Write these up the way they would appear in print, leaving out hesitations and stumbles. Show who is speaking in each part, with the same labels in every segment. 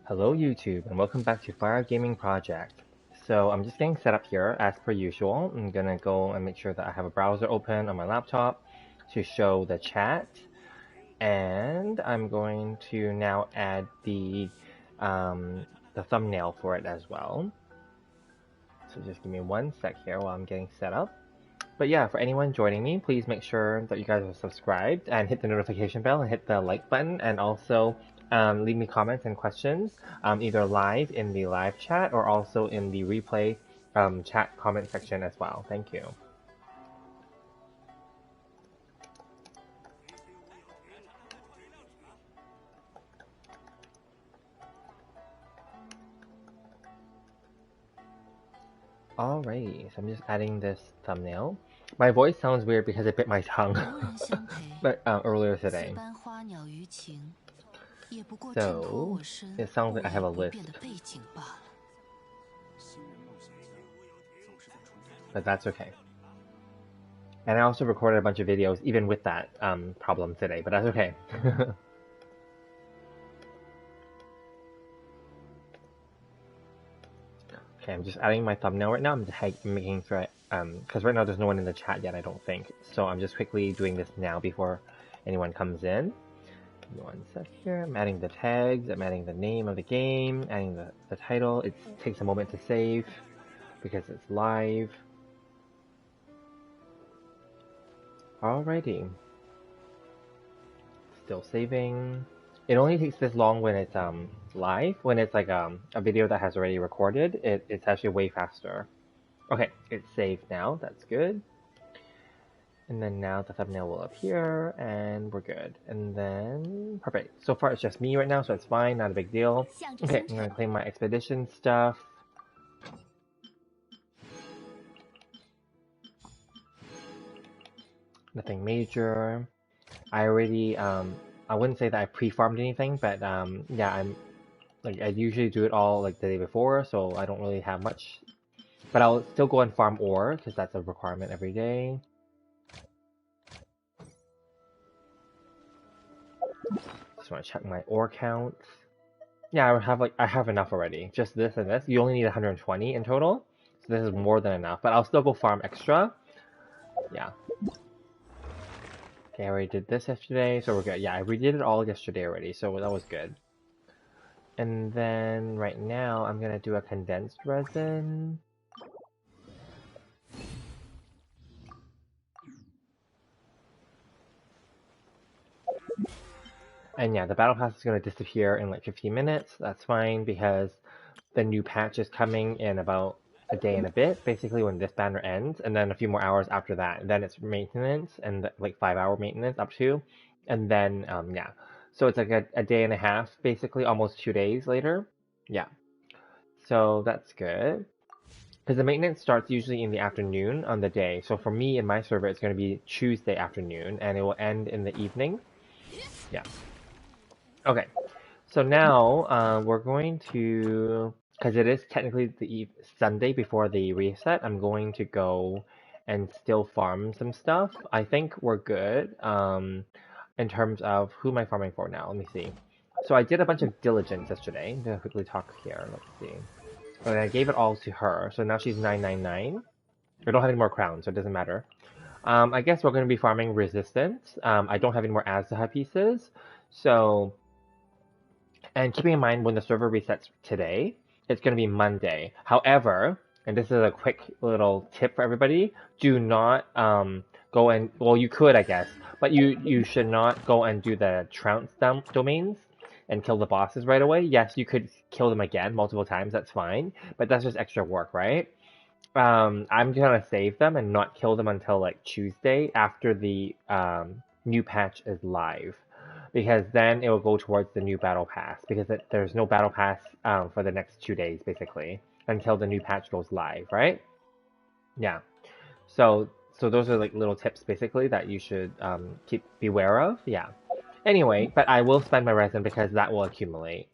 Speaker 1: Hello YouTube and welcome back to Fire Gaming Project. So I'm just getting set up here as per usual. I'm gonna go and make sure that I have a browser open on my laptop to show the chat. And I'm going to now add the thumbnail for it as well. So just give me one sec here while I'm getting set up. But yeah, for anyone joining me, please make sure that you guys are subscribed and hit the notification bell and hit the like button, and also leave me comments and questions either live in the live chat or also in the replay chat comment section as well. Thank you. Alrighty, so I'm just adding this thumbnail. My voice sounds weird because I bit my tongue but earlier today. So it sounds like I have a list. But that's okay. And I also recorded a bunch of videos even with that problem today, but that's okay. Okay, I'm just adding my thumbnail right now. I'm just making sure because right now there's no one in the chat yet, I don't think. So I'm just quickly doing this now before anyone comes in. Give me one sec here. I'm adding the tags, I'm adding the name of the game, adding the title. It takes a moment to save because it's live. Alrighty. Still saving. It only takes this long when it's live. When it's like a video that has already recorded, it's actually way faster. Okay, it's saved now. That's good. And then now the thumbnail will appear, and we're good. And then perfect. So far it's just me right now, so it's fine. Not a big deal. Okay, I'm gonna claim my expedition stuff. Nothing major. I already I wouldn't say that I pre-farmed anything, but yeah, I usually do it all like the day before, so I don't really have much. But I'll still go and farm ore because that's a requirement every day. Just want to check my ore count. Yeah, I have enough already. Just this and this. You only need 120 in total, so this is more than enough. But I'll still go farm extra. Yeah. Okay, I already did this yesterday, so we're good. Yeah, I redid it all yesterday already, so that was good. And then right now, I'm gonna do a condensed resin. And yeah, the battle pass is gonna disappear in like 15 minutes. That's fine because the new patch is coming in about a day and a bit, basically when this banner ends, and then a few more hours after that. And then it's maintenance and like 5-hour maintenance up to, and then yeah. So it's like a day and a half, basically almost 2 days later. Yeah. So that's good. Because the maintenance starts usually in the afternoon on the day. So for me in my server, it's going to be Tuesday afternoon, and it will end in the evening. Yeah. Okay. So now we're going to, because it is technically the Sunday before the reset, I'm going to go and still farm some stuff. I think we're good in terms of who am I farming for now. Let me see. So I did a bunch of diligence yesterday. I'm going to quickly talk here. Let's see. And I gave it all to her, so now she's 999. I don't have any more crowns, so it doesn't matter. I guess we're going to be farming resistance. I don't have any more Aztec pieces, so... And keeping in mind, when the server resets today, it's going to be Monday. However, and this is a quick little tip for everybody, do not go and... Well, you could, I guess, but you should not go and do the trounce domains and kill the bosses right away. Yes, you could kill them again multiple times, that's fine, but that's just extra work, right? I'm gonna save them and not kill them until like Tuesday after the new patch is live, because then it will go towards the new battle pass, because there's no battle pass for the next 2 days basically until the new patch goes live, right? Yeah. So those are like little tips basically that you should beware of. Yeah. Anyway, but I will spend my resin because that will accumulate.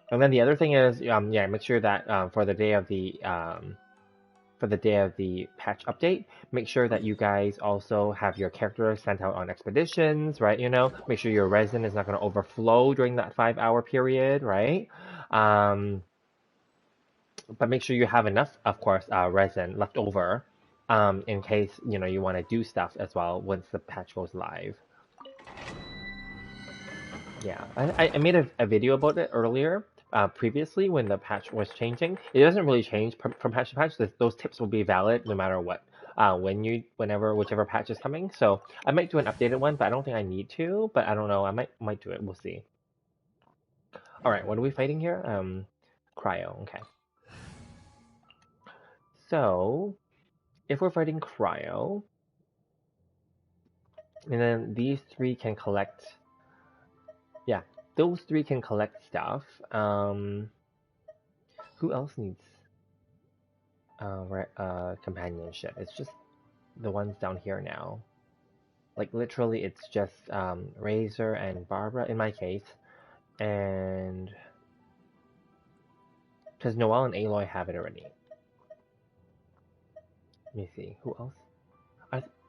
Speaker 1: And then the other thing is, yeah, make sure that for the day of the for the day of the patch update, make sure that you guys also have your characters sent out on expeditions, right? You know, make sure your resin is not going to overflow during that 5-hour period, right? But make sure you have enough, of course, resin left over in case, you know, you want to do stuff as well once the patch goes live. Yeah, I made a video about it earlier, previously when the patch was changing. It doesn't really change from patch to patch. Those tips will be valid no matter what, whichever patch is coming. So I might do an updated one, but I don't think I need to. But I don't know. I might do it. We'll see. All right, what are we fighting here? Cryo. Okay. So if we're fighting Cryo, and then these three can collect. Yeah, those three can collect stuff. Who else needs companionship? It's just the ones down here now. Like literally, it's just Razor and Barbara in my case, and because Noelle and Aloy have it already. Let me see, who else?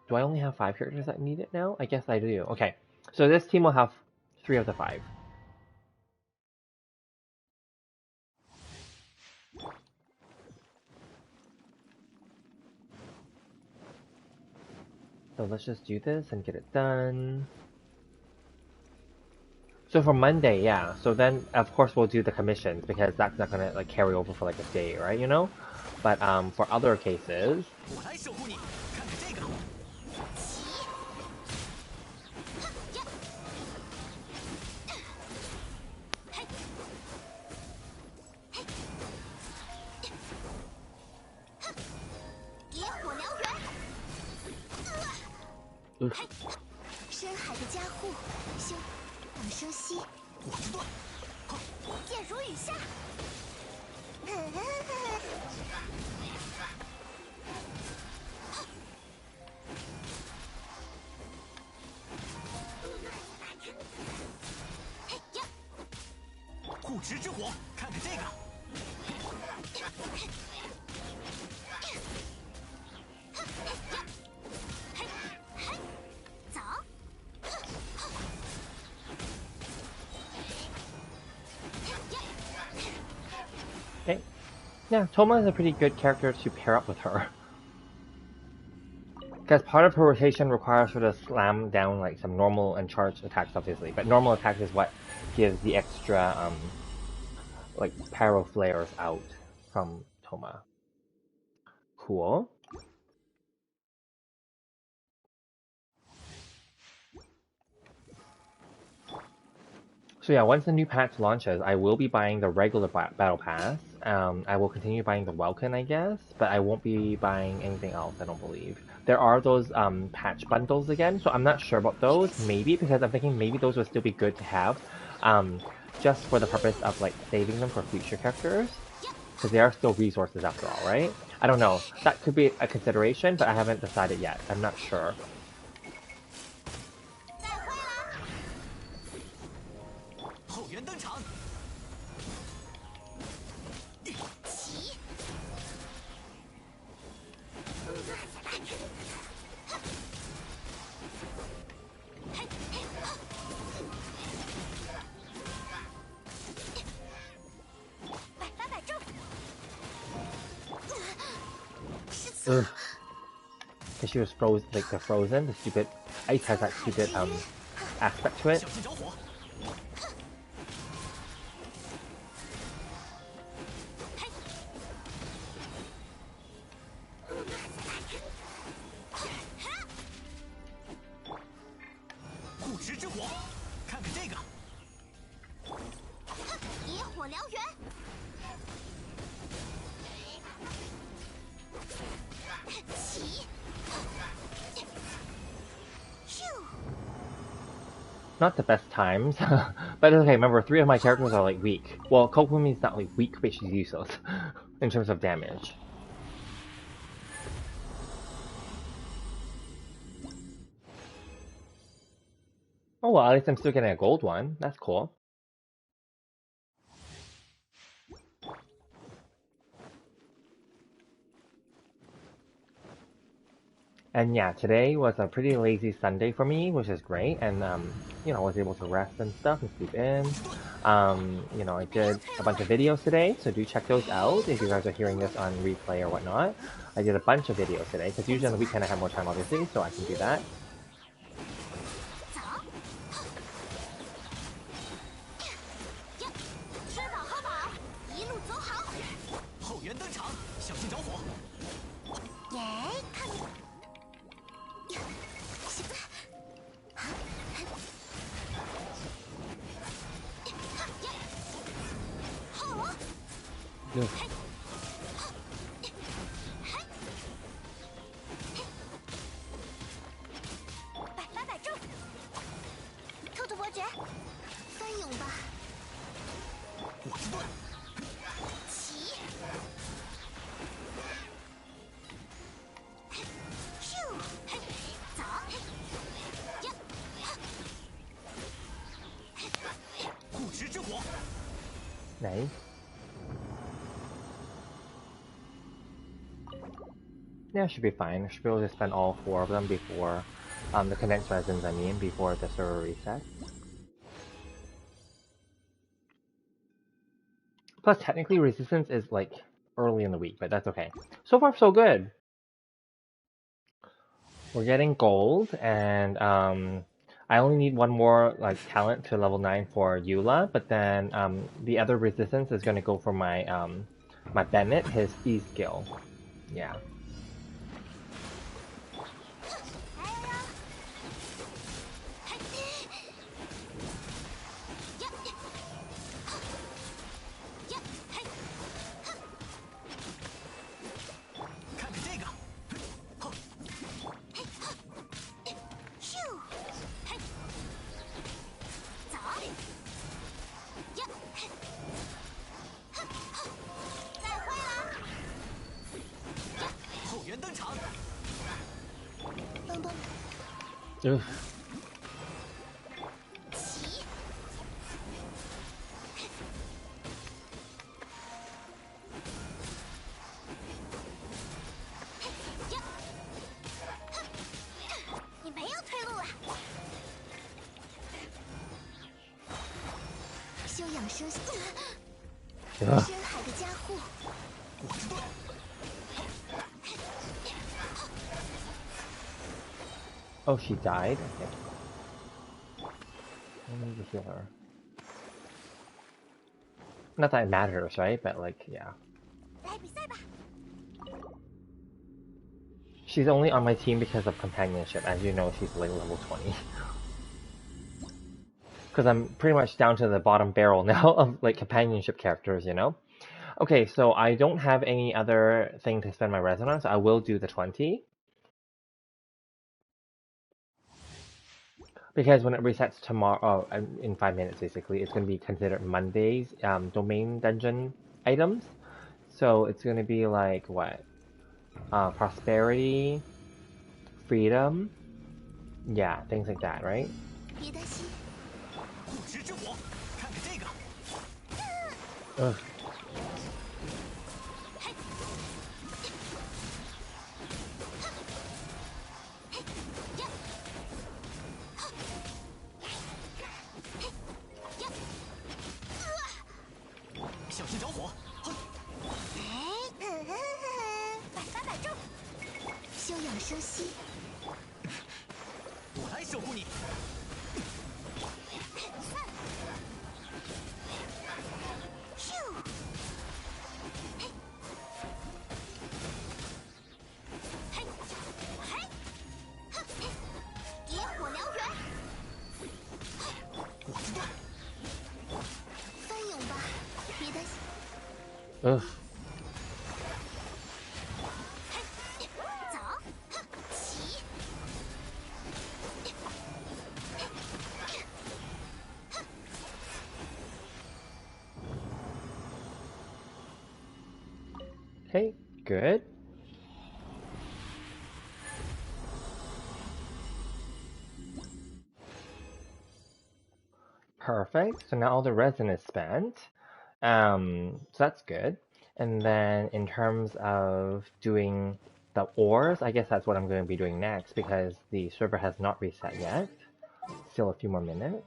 Speaker 1: Do I only have 5 characters that need it now? I guess I do. Okay, so this team will have 3 of the 5. So let's just do this and get it done. So for Monday, yeah. So then, of course, we'll do the commissions because that's not gonna like carry over for like a day, right? You know. But for other cases, oof.
Speaker 2: 深海的加护，休，等生息。我知断，箭如雨下。护持之火，看看这个。走。
Speaker 1: Okay. Yeah, Toma is a pretty good character to pair up with her. Because part of her rotation requires her to slam down like some normal and charged attacks, obviously. But normal attack is what gives the extra, like, pyro flares out from Toma. Cool. So yeah, once the new patch launches, I will be buying the regular battle pass. I will continue buying the Welkin, I guess, but I won't be buying anything else, I don't believe. There are those patch bundles again, so I'm not sure about those, maybe, because I'm thinking maybe those would still be good to have, just for the purpose of like saving them for future characters, because they are still resources after all, right? I don't know, that could be a consideration, but I haven't decided yet, I'm not sure. 'Cause she was frozen, like the frozen, the stupid ice has that stupid aspect to it. Not the best times, but okay, remember 3 of my characters are like weak. Well, Kokumi's not like weak, but she's useless in terms of damage. Oh well, at least I'm still getting a gold one. That's cool. And yeah, today was a pretty lazy Sunday for me, which is great. And I was able to rest and stuff and sleep in. I did a bunch of videos today, so do check those out if you guys are hearing this on replay or whatnot. I did a bunch of videos today because usually on the weekend I have more time, obviously, so I can do that.
Speaker 2: 走，吃饱喝饱，一路走好。后援登场，小心着火。耶，看你。
Speaker 1: 嗯
Speaker 2: 百发百中，兔兔伯爵，翻涌吧。果子盾，起，咻，走，护持之火。
Speaker 1: Nice. Yeah, should be fine. I should be able to spend all 4 of them before the condensed resins, before the server resets. Plus, technically, resistance is like early in the week, but that's okay. So far, so good. We're getting gold, and I only need one more like talent to level 9 for Eula, but then the other resistance is going to go for my my Bennett, his E skill. Yeah. Oof.
Speaker 2: 你没有退路了。休养生息，深海的加护。果子盾。
Speaker 1: Oh, she died? Okay. I need to heal her. Not that it matters, right? But like, yeah.
Speaker 2: 来比赛吧。
Speaker 1: She's only on my team because of companionship. As you know, she's like level 20. Because I'm pretty much down to the bottom barrel now of like companionship characters, you know? Okay, so I don't have any other thing to spend my resin on, so I will do the 20. Because when it resets tomorrow, in 5 minutes basically, it's going to be considered Monday's domain dungeon items. So it's going to be like, what? Prosperity, freedom, yeah, things like that, right?
Speaker 2: 别担心。护持之火，看看这个。
Speaker 1: Ugh.
Speaker 2: 小心着火！百发百中，休养生息。我来守护你。咻！野火燎原。果子盾。翻涌吧，别担心。
Speaker 1: Ugh.
Speaker 2: 走，起。
Speaker 1: Okay, good. Perfect. So now all the resin is spent. So that's good. And then in terms of doing the ores, I guess that's what I'm going to be doing next because the server has not reset yet. Still a few more minutes.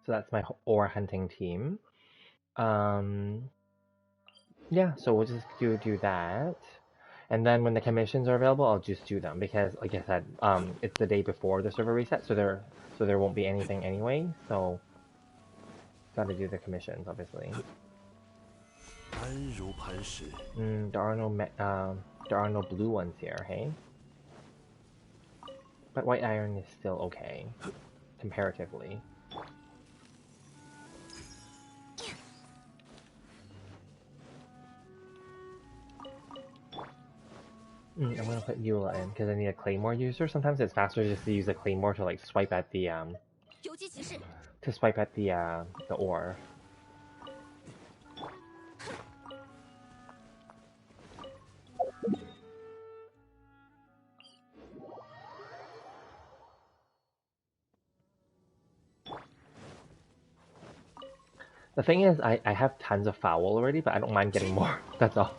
Speaker 1: So that's my ore hunting team. Yeah, so we'll just do that. And then when the commissions are available, I'll just do them because, like I said, it's the day before the server reset, so there won't be anything anyway. So gotta do the commissions, obviously. There are no blue ones here, hey? But white iron is still okay, comparatively. I'm gonna put Eula in because I need a claymore user. Sometimes it's faster just to use a claymore to like swipe at the the ore. The thing is, I have tons of foul already, but I don't mind getting more. That's all.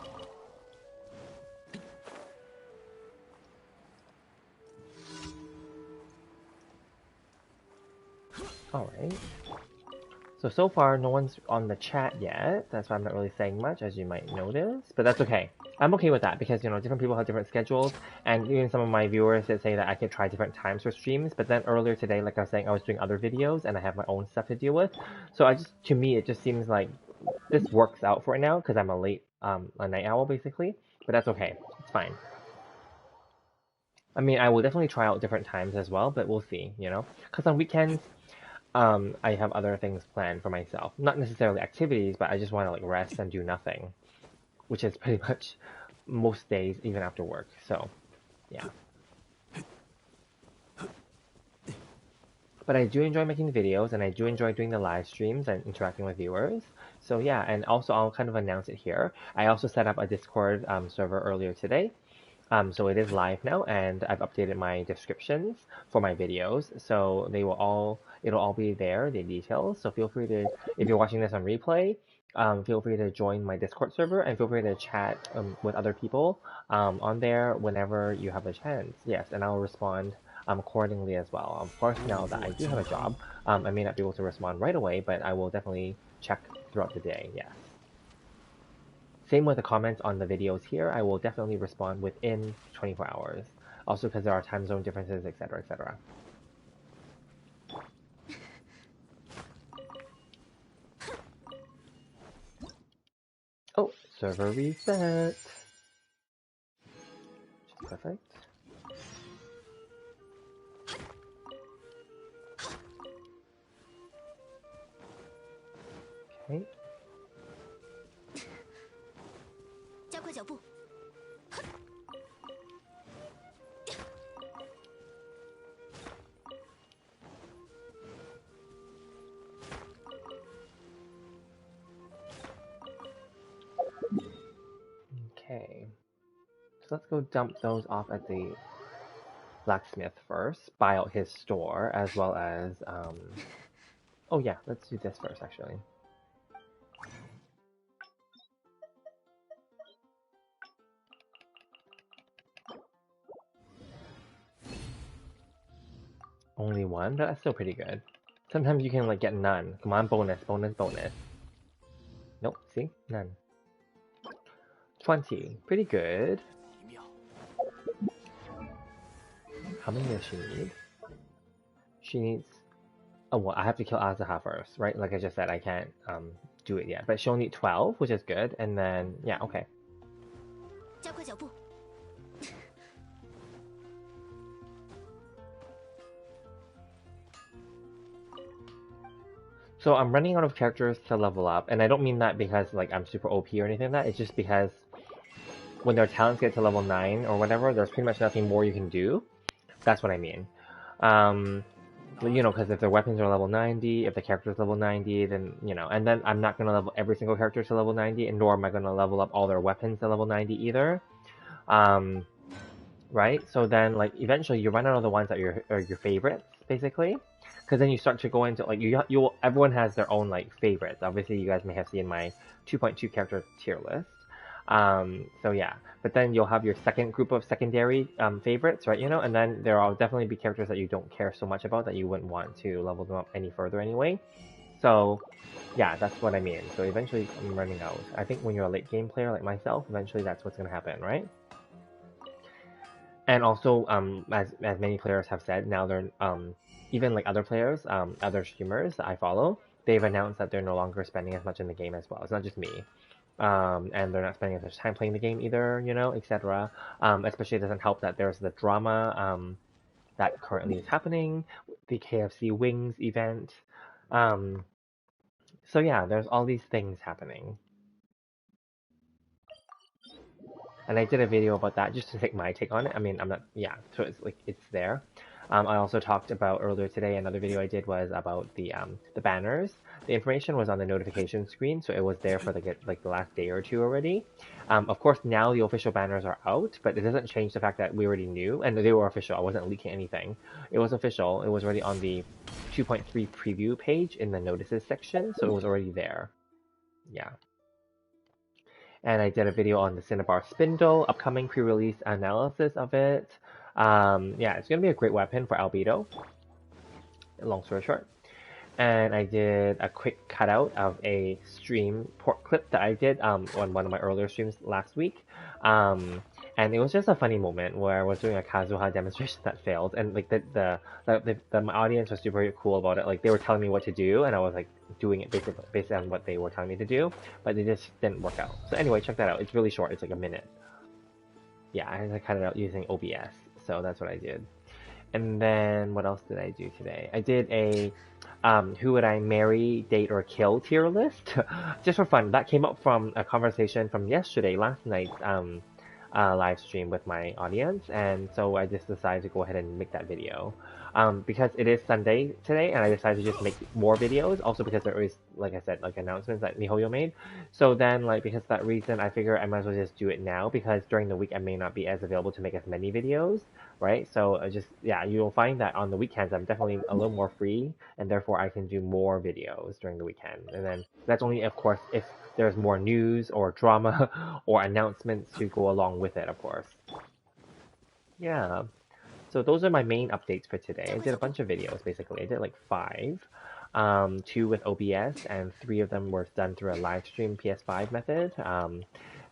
Speaker 1: Alright. So far, no one's on the chat yet. That's why I'm not really saying much, as you might notice. But that's okay. I'm okay with that because, you know, different people have different schedules. And even some of my viewers did say that I could try different times for streams. But then earlier today, like I was saying, I was doing other videos and I have my own stuff to deal with. So to me, it just seems like this works out for now because I'm a night owl, basically. But that's okay. It's fine. I mean, I will definitely try out different times as well, but we'll see, you know? Because on weekends, I have other things planned for myself. Not necessarily activities, but I just want to like rest and do nothing, which is pretty much most days, even after work. So, yeah. But I do enjoy making videos, and I do enjoy doing the live streams and interacting with viewers. So yeah, and also I'll kind of announce it here. I also set up a Discord server earlier today. So it is live now, and I've updated my descriptions for my videos, so it'll all be there, the details. So feel free to, if you're watching this on replay, feel free to join my Discord server and feel free to chat with other people on there whenever you have a chance. Yes, and I'll respond accordingly as well. Of course, now that I do have a job, I may not be able to respond right away, but I will definitely check throughout the day. Yes. Same with the comments on the videos here. I will definitely respond within 24 hours. Also because there are time zone differences, etc., etc. Oh, server reset. Perfect. Okay. Okay. So let's go dump those off at the blacksmith first. Buy out his store as well as oh yeah, let's do this first actually. Only one? That's still pretty good. Sometimes you can like get none. Come on, bonus, bonus, bonus. Nope, see? None. 20. Pretty good. How many does she need? She needs... Oh, well, I have to kill Azaha first, right? Like I just said, I can't do it yet. But she'll need 12, which is good. And then, yeah, okay. So I'm running out of characters to level up. And I don't mean that because like I'm super OP or anything like that. It's just because when their talents get to level 9 or whatever, there's pretty much nothing more you can do. That's what I mean. You know, because if their weapons are level 90, if the character's level 90, then, you know, and then I'm not going to level every single character to level 90, and nor am I going to level up all their weapons to level 90 either. Right? So then, like, eventually you run out of the ones that are your favorites, basically. because then you start to go into like you everyone has their own like favorites. Obviously, you guys may have seen my 2.2 character tier list. So yeah, but then you'll have your second group of secondary favorites, right? And then there'll definitely be characters that you don't care so much about that you wouldn't want to level them up any further anyway. So yeah, that's what I mean. So eventually I'm running out. I think when you're a late game player like myself, eventually that's what's gonna happen, right? And also, as many players have said, now they're even like other players, other streamers that I follow, they've announced that they're no longer spending as much in the game as well. It's not just me. And they're not spending as much time playing the game either, etc. Especially it doesn't help that there's the drama that currently is happening, the KFC Wings event. Um, so yeah, there's all these things happening. And I did a video about that just to take my take on it. I mean, I'm not, yeah, so it's like, it's there. I also talked about earlier today, another video I did was about the banners. The information was on the notification screen, so it was there for like the last day or two already. Of course, now the official banners are out, but it doesn't change the fact that we already knew, and they were official. I wasn't leaking anything. It was official. It was already on the 2.3 preview page in the notices section, so it was already there. Yeah. And I did a video on the Cinnabar Spindle, upcoming pre-release analysis of it. Yeah, it's gonna be a great weapon for Albedo. Long story short. And I did a quick cutout of a stream port clip that I did on one of my earlier streams last week. And it was just a funny moment where I was doing a Kazuha demonstration that failed, and like my audience was super cool about it. Like they were telling me what to do, and I was like doing it based on what they were telling me to do, but it just didn't work out. So anyway, check that out. It's really short. It's like a minute. Yeah, I had to cut it out using OBS, so that's what I did. And then what else did I do today? I did a who would I marry, date, or kill tier list, just for fun. That came up from a conversation from last night's live stream with my audience, and so I just decided to go ahead and make that video. Because it is Sunday today, and I decided to just make more videos, also because there is, like I said, like announcements that MiHoYo made. So then, like, because of that reason, I figure I might as well just do it now, because during the week I may not be as available to make as many videos, right? So yeah, you'll find that on the weekends I'm definitely a little more free, and therefore I can do more videos during the weekend. And then that's only, of course, if there's more news or drama or announcements to go along with it, of course. Yeah. So those are my main updates for today. I did a bunch of videos, basically. I did like 5. 2 with OBS, and 3 of them were done through a live stream PS5 method.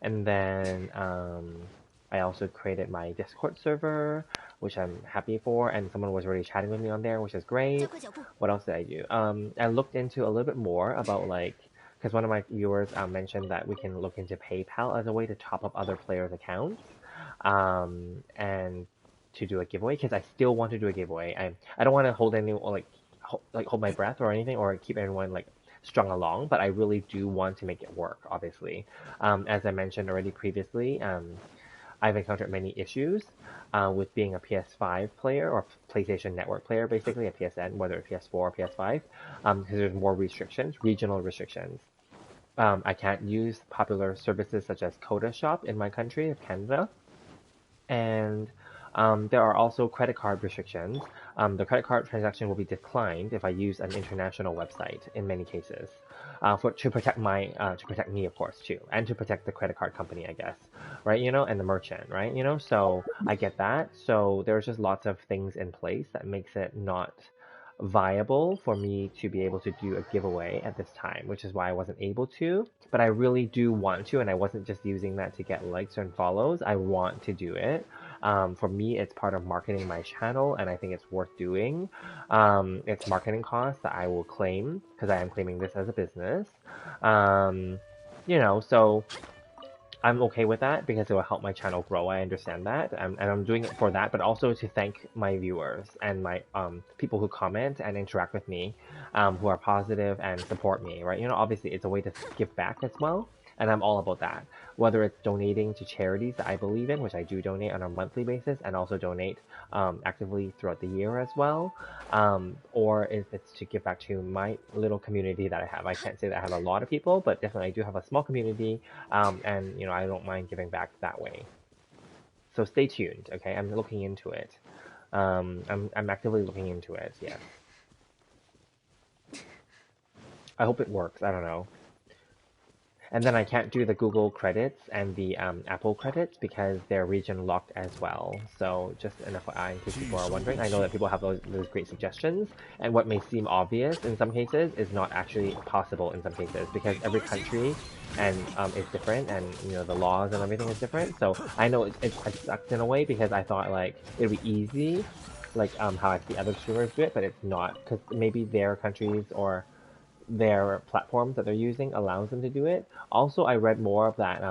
Speaker 1: And then I also created my Discord server, which I'm happy for, and someone was already chatting with me on there, which is great. What else did I do? I looked into a little bit more about like, because one of my viewers mentioned that we can look into PayPal as a way to top up other players' accounts. And to do a giveaway, because I still want to do a giveaway. I don't want to hold any or hold my breath or anything, or keep everyone like strung along, but I really do want to make it work, obviously. As I mentioned already previously, I've encountered many issues with being a PS5 player or PlayStation Network player, basically a PSN, whether it's PS4 or PS5, because there's more restrictions, regional restrictions. I can't use popular services such as Coda Shop in my country of Canada, and there are also credit card restrictions. The credit card transaction will be declined if I use an international website in many cases, to protect me, of course, too, and to protect the credit card company, I guess, right? And the merchant, right? So I get that. So there's just lots of things in place that makes it not viable for me to be able to do a giveaway at this time, which is why I wasn't able to. But I really do want to, and I wasn't just using that to get likes and follows. I want to do it. For me, it's part of marketing my channel, and I think it's worth doing. It's marketing costs that I will claim, because I am claiming this as a business. So I'm okay with that because it will help my channel grow. I understand that, and I'm doing it for that, but also to thank my viewers and my people who comment and interact with me, who are positive and support me. Right? Obviously it's a way to give back as well, and I'm all about that. Whether it's donating to charities that I believe in, which I do donate on a monthly basis, and also donate actively throughout the year as well, or if it's to give back to my little community that I have. I can't say that I have a lot of people, but definitely I do have a small community, and I don't mind giving back that way. So stay tuned, okay? I'm looking into it. I'm actively looking into it. Yes. I hope it works. I don't know. And then I can't do the Google credits and the Apple credits because they're region locked as well. So just an FYI in case people are wondering. I know that people have those great suggestions, and what may seem obvious in some cases is not actually possible in some cases because every country and is different, and the laws and everything is different. So I know it sucks in a way because I thought like it'd be easy, like how I see other streamers do it, but it's not because maybe their countries or their platforms that they're using allows them to do it. Also, I read more of that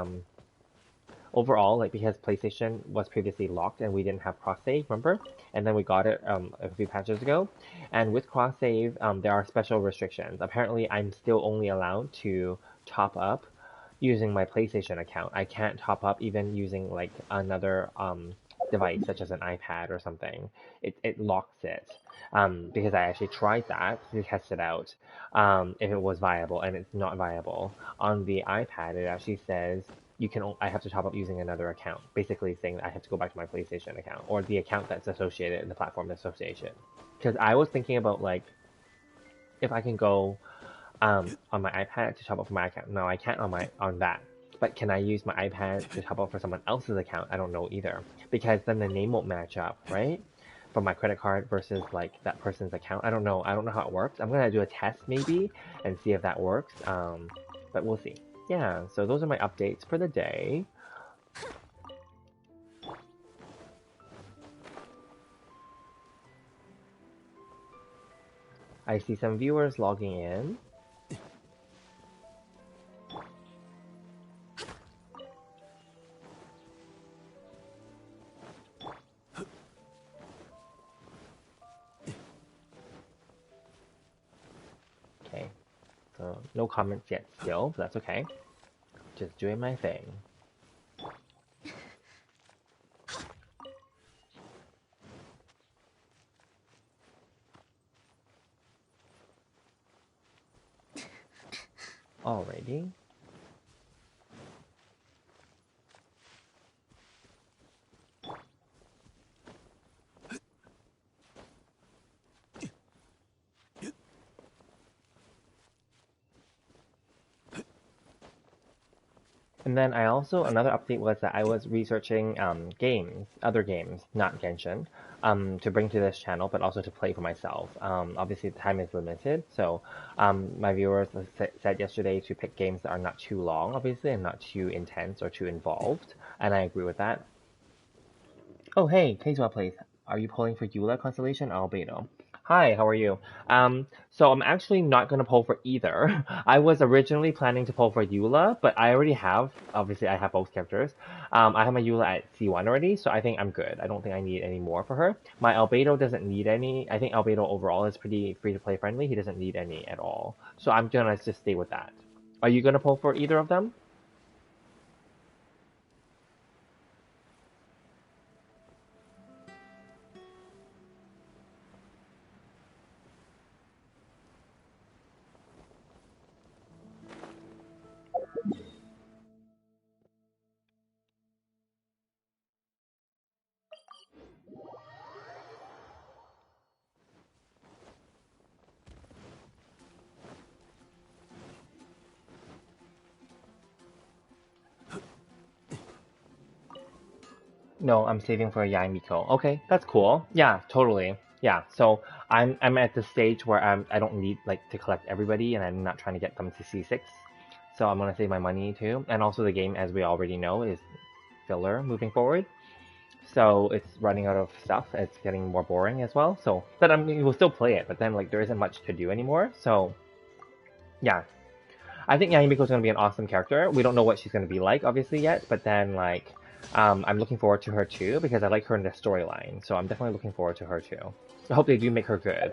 Speaker 1: overall, like because PlayStation was previously locked and we didn't have cross save, remember? And then we got it a few patches ago. And with cross save, there are special restrictions. Apparently, I'm still only allowed to top up using my PlayStation account. I can't top up even using like another device, such as an iPad or something. It locks it because I actually tried that to test it out if it was viable, and it's not viable. On the iPad, it actually says I have to top up using another account, basically saying that I have to go back to my PlayStation account or the account that's associated in the platform association. Because I was thinking about like if I can go on my iPad to top up for my account. No, I can't on that. But can I use my iPad to top up for someone else's account? I don't know either. Because then the name won't match up, right? For my credit card versus like that person's account. I don't know. I don't know how it works. I'm gonna do a test maybe and see if that works. But we'll see. Yeah, so those are my updates for the day. I see some viewers logging in. Okay, so no comments yet still, but that's okay. Just doing my thing. Alrighty. And then another update was that I was researching other games, not Genshin, to bring to this channel, but also to play for myself. Obviously, the time is limited, so my viewers said yesterday to pick games that are not too long, obviously, and not too intense or too involved, and I agree with that. Oh, hey, Kazuha Place. Are you pulling for Eula Constellation or Albedo? Hi, how are you? So I'm actually not gonna pull for either. I was originally planning to pull for Eula, but I already have, obviously I have both characters. I have my Eula at C1 already, so I think I'm good. I don't think I need any more for her. My Albedo doesn't need any. I think Albedo overall is pretty free to play friendly. He doesn't need any at all. So I'm gonna just stay with that. Are you gonna pull for either of them? No, I'm saving for Yaimiko. Okay, that's cool. Yeah, totally. Yeah, so I'm at the stage where I don't need like to collect everybody, and I'm not trying to get them to C6. So I'm gonna save my money too. And also the game, as we already know, is filler moving forward. So it's running out of stuff. It's getting more boring as well. So, but I mean, we'll still play it. But then like there isn't much to do anymore. So yeah, I think Yami Miko's gonna be an awesome character. We don't know what she's gonna be like, obviously, yet, but then like, I'm looking forward to her too because I like her in the storyline. So I'm definitely looking forward to her too. I hope they do make her good.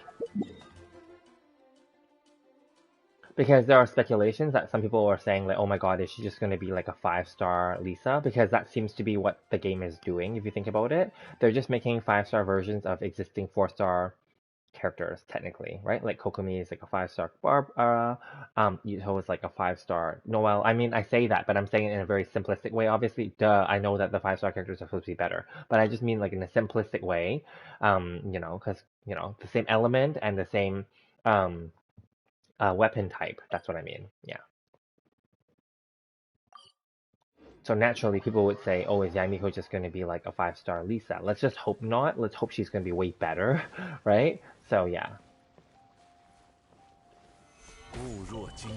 Speaker 1: Because there are speculations that some people are saying like, oh my god, is she just gonna be like a 5-star Lisa? Because that seems to be what the game is doing, if you think about it. They're just making 5-star versions of existing 4-star characters technically, right? Like Kokomi is like a 5-star Barbara, Yuto is like a 5-star Noel. I mean, I say that, but I'm saying it in a very simplistic way. Obviously, duh, I know that the 5-star characters are supposed to be better, but I just mean like in a simplistic way, because the same element and the same um weapon type. That's what I mean. Yeah. So naturally, people would say, "Oh, is Yamiko just going to be like a 5-star Lisa?" Let's just hope not. Let's hope she's going to be way better, right? So yeah.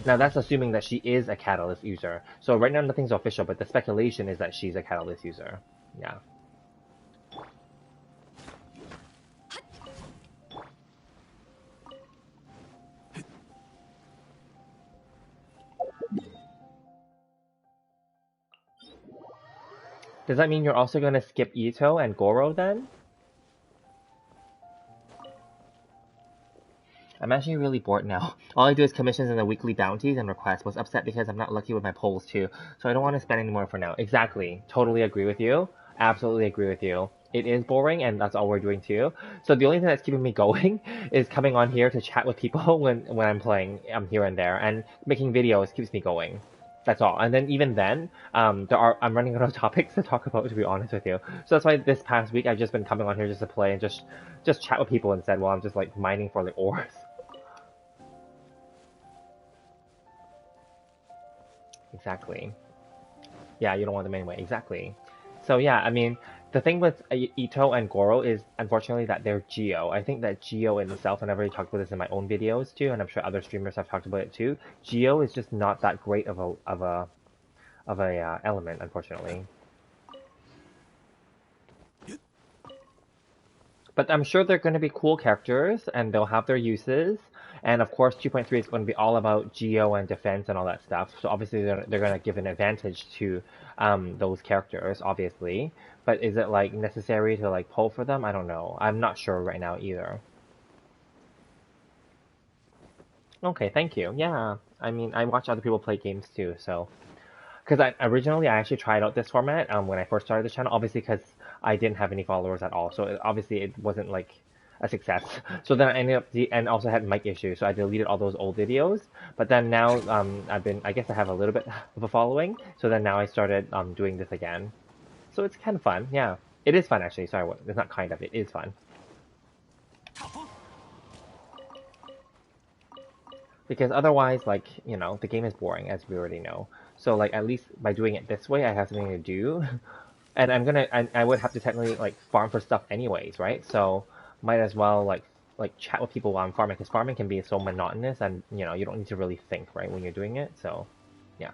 Speaker 1: Now that's assuming that she is a Catalyst user. So right now nothing's official, but the speculation is that she's a Catalyst user. Yeah. Does that mean you're also going to skip Ito and Goro then? I'm actually really bored now. All I do is commissions and the weekly bounties and requests. Was upset because I'm not lucky with my polls too, so I don't want to spend any more for now. Exactly. Totally agree with you. Absolutely agree with you. It is boring, and that's all we're doing too. So the only thing that's keeping me going is coming on here to chat with people when I'm playing here and there, and making videos keeps me going. That's all. And then even then, I'm running out of topics to talk about, to be honest with you. So that's why this past week I've just been coming on here just to play and just chat with people instead while I'm just like mining for like ores. Exactly. Yeah, you don't want them anyway. Exactly. So yeah, I mean, the thing with Ito and Goro is unfortunately that they're Geo. I think that Geo in itself, and I've already talked about this in my own videos too, and I'm sure other streamers have talked about it too. Geo is just not that great of a element, unfortunately. But I'm sure they're going to be cool characters, and they'll have their uses. And of course, 2.3 is going to be all about geo and defense and all that stuff. So obviously, they're going to give an advantage to those characters, obviously. But is it like necessary to like pull for them? I don't know. I'm not sure right now either. Okay, thank you. Yeah, I mean, I watch other people play games too, so because I actually tried out this format when I first started the channel, obviously because I didn't have any followers at all, so obviously it wasn't like a success. So then I ended up and also had mic issues, so I deleted all those old videos. But then now I guess I have a little bit of a following, so then now I started doing this again. So it's kind of fun, yeah. It is fun actually. Sorry, it's not kind of. It is fun. Because otherwise, like, the game is boring, as we already know. So, like, at least by doing it this way, I have something to do. And I would have to technically, like, farm for stuff anyways, right? So, might as well, like chat with people while I'm farming, because farming can be so monotonous and, you don't need to really think, right, when you're doing it. So, yeah.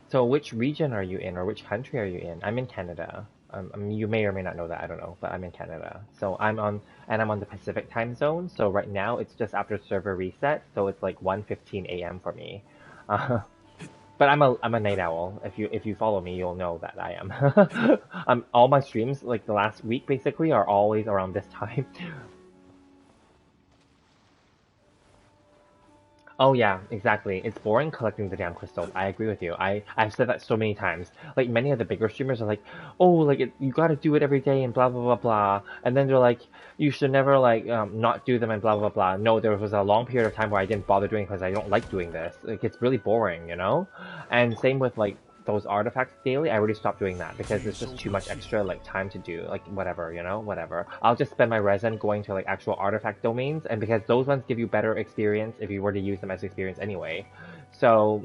Speaker 1: So which region are you in, or which country are you in? I'm in Canada. I mean, you may or may not know that. I don't know, but I'm in Canada. So I'm on the Pacific time zone. So right now it's just after server reset. So it's like 1:15 a.m. for me. Uh, but I'm a night owl. If you follow me, you'll know that I am. All my streams like the last week basically are always around this time. Oh yeah, exactly. It's boring collecting the damn crystals. I agree with you. I've said that so many times. Like many of the bigger streamers are like, oh, like you got to do it every day and blah blah blah blah. And then they're like, you should never like not do them and blah blah blah. No, there was a long period of time where I didn't bother doing it because I don't like doing this. Like it's really boring. And same with like those artifacts daily. I already stopped doing that because it's just too much extra like time to do. Like whatever. I'll just spend my resin going to like actual artifact domains, and because those ones give you better experience if you were to use them as experience anyway. So,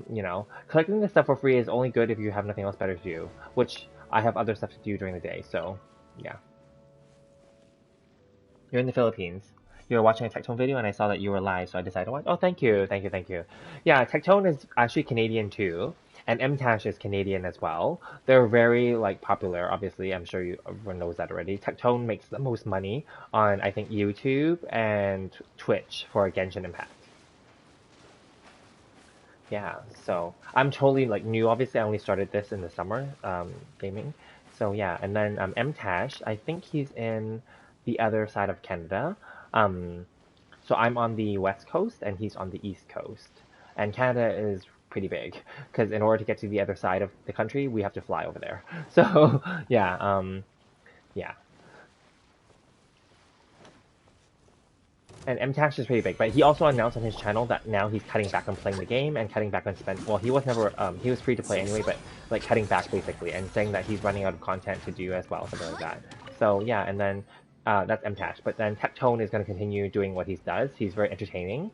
Speaker 1: collecting the stuff for free is only good if you have nothing else better to do, which I have other stuff to do during the day, so yeah. You're in the Philippines. You were watching a Tectone video and I saw that you were live, so I decided to watch. Oh, thank you, thank you, thank you. Yeah, Tectone is actually Canadian too, and MTash is Canadian as well. They're very like popular. Obviously, I'm sure everyone knows that already. Tectone makes the most money on I think YouTube and Twitch for Genshin Impact. Yeah, so I'm totally like new. Obviously, I only started this in the summer, gaming. So yeah, and then MTash, I think he's in the other side of Canada. Um, so I'm on the west coast and he's on the east coast. And Canada is pretty big because in order to get to the other side of the country, we have to fly over there. So yeah, yeah. And MTash is pretty big, but he also announced on his channel that now he's cutting back on playing the game and cutting back on spend. Well, he was never, he was free to play anyway, but like cutting back basically and saying that he's running out of content to do as well, something like that. So yeah, and then that's MTash. But then Tectone is going to continue doing what he does. He's very entertaining.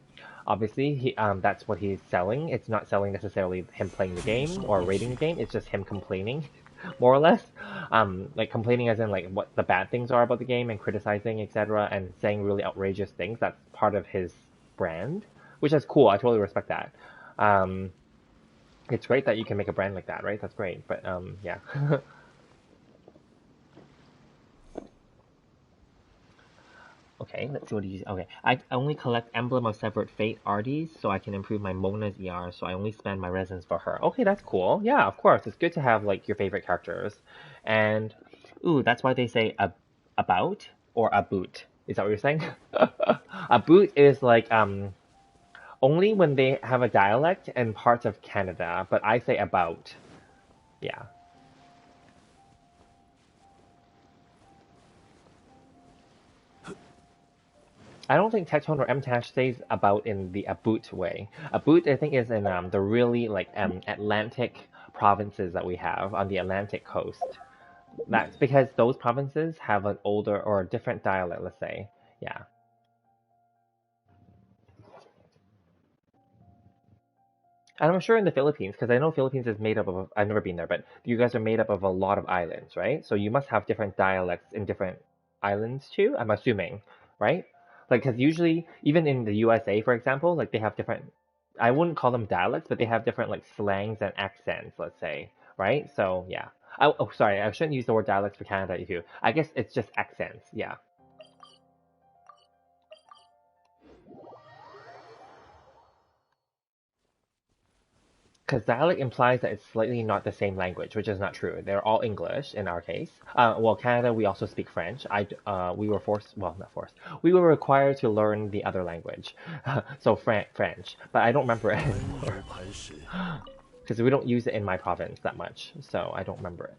Speaker 1: Obviously, that's what he's selling. It's not selling necessarily him playing the game or rating the game. It's just him complaining, more or less. Like complaining as in like what the bad things are about the game and criticizing, etc., and saying really outrageous things. That's part of his brand, which is cool. I totally respect that. It's great that you can make a brand like that, right? That's great. But yeah. Okay, let's see what he. Okay, I only collect Emblem of Severed Fate arties so I can improve my Mona's ER, so I only spend my resins for her. Okay, that's cool. Yeah, of course. It's good to have like your favorite characters. And ooh, that's why they say about or a boot. Is that what you're saying? A boot is like only when they have a dialect in parts of Canada, but I say about. Yeah. I don't think Tectone or MTash says about in the Abut way. Abut, I think, is in the really like Atlantic provinces that we have on the Atlantic coast. That's because those provinces have an older or a different dialect, let's say. Yeah. And I'm sure in the Philippines, because I know Philippines is made up of, I've never been there, but you guys are made up of a lot of islands, right? So you must have different dialects in different islands too, I'm assuming, right? Like, because usually, even in the USA, for example, like they have different, I wouldn't call them dialects, but they have different like slangs and accents, let's say, right? So yeah. Oh, sorry, I shouldn't use the word dialects for Canada too. I guess it's just accents, yeah. Because dialect implies that it's slightly not the same language, which is not true. They're all English in our case. Well, Canada, we also speak French. We were forced, well, not forced. We were required to learn the other language, so French. But I don't remember it anymore because we don't use it in my province that much, so I don't remember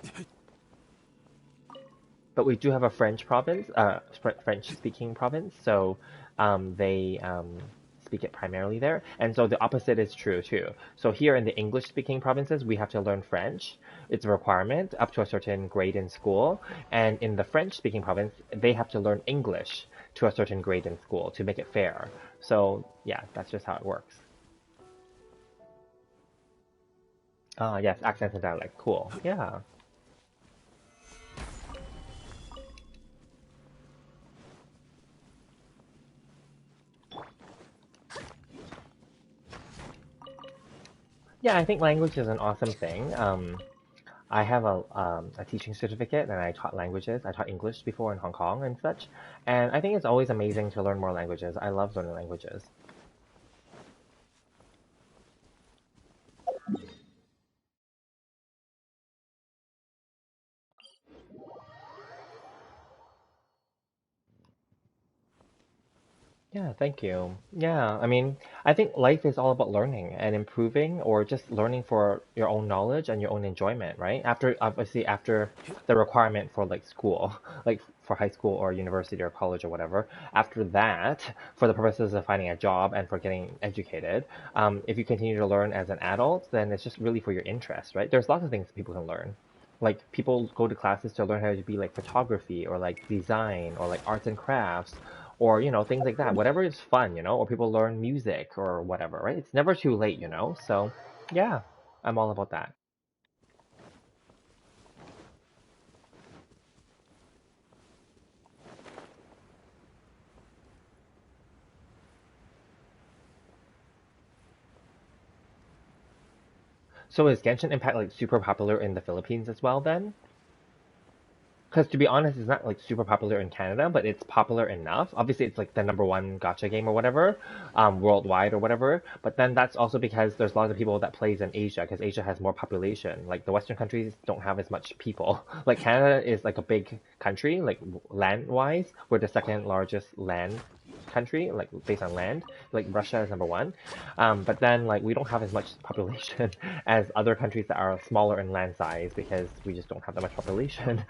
Speaker 1: it. But we do have a French province, French-speaking province, so they speak it primarily there. And so the opposite is true too. So here in the English-speaking provinces, we have to learn French. It's a requirement up to a certain grade in school. And in the French-speaking province, they have to learn English to a certain grade in school to make it fair. So yeah, that's just how it works. Ah, yes, accents and dialect. Cool. Yeah. Yeah, I think language is an awesome thing. I have a teaching certificate and I taught languages. I taught English before in Hong Kong and such. And I think it's always amazing to learn more languages. I love learning languages. Yeah, thank you. Yeah, I mean, I think life is all about learning and improving or just learning for your own knowledge and your own enjoyment, right? After, obviously, after the requirement for like school, like for high school or university or college or whatever, after that, for the purposes of finding a job and for getting educated, if you continue to learn as an adult, then it's just really for your interest, right? There's lots of things people can learn. Like people go to classes to learn how to be like photography or like design or like arts and crafts or things like that, whatever is fun, or people learn music or whatever, right? It's never too late, so yeah, I'm all about that. So is Genshin Impact like super popular in the Philippines as well then? Because to be honest, it's not like super popular in Canada, but it's popular enough. Obviously, it's like the number one gacha game or whatever, worldwide or whatever. But then that's also because there's lots of people that plays in Asia, because Asia has more population. Like the Western countries don't have as much people. Like Canada is like a big country, like land-wise, we're the second largest land country, like based on land. Like Russia is number one. But then like we don't have as much population as other countries that are smaller in land size because we just don't have that much population.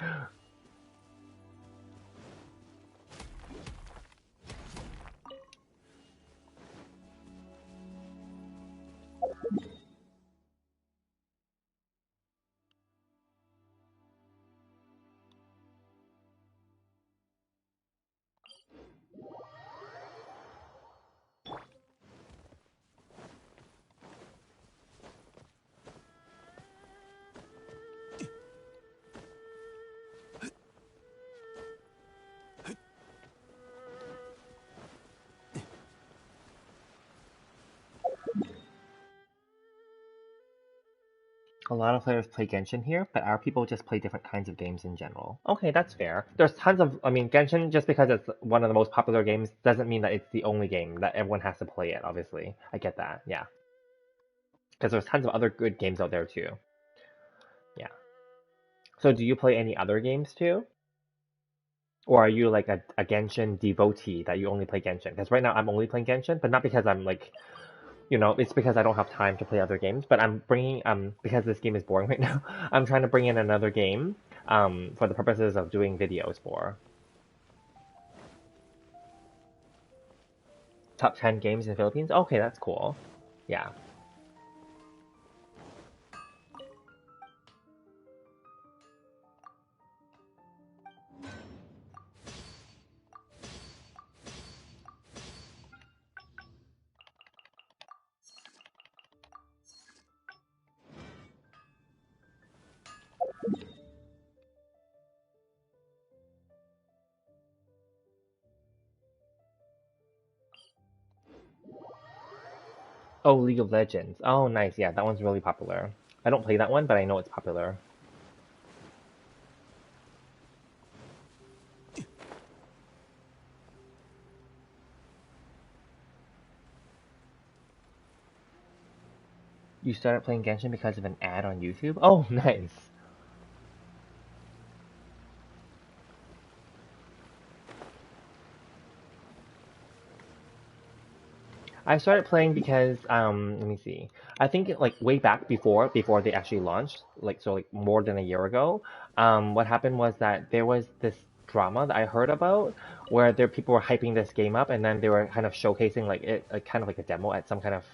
Speaker 1: A lot of players play Genshin here, but our people just play different kinds of games in general. Okay, that's fair. There's tons of, I mean, Genshin, just because it's one of the most popular games, doesn't mean that it's the only game that everyone has to play it, obviously. I get that, yeah. Because there's tons of other good games out there too. Yeah. So do you play any other games too? Or are you like a Genshin devotee that you only play Genshin? Because right now I'm only playing Genshin, but not because I'm like, it's because I don't have time to play other games. But I'm bringing, because this game is boring right now, I'm trying to bring in another game, for the purposes of doing videos for. Top 10 games in the Philippines? Okay, that's cool. Yeah. Oh, League of Legends. Oh, nice. Yeah, that one's really popular. I don't play that one, but I know it's popular. You started playing Genshin because of an ad on YouTube? Oh, nice. I started playing because let me see. I think like way back before they actually launched, like more than a year ago. What happened was that there was this drama that I heard about where there people were hyping this game up, and then they were kind of showcasing like it kind of like a demo at some kind of,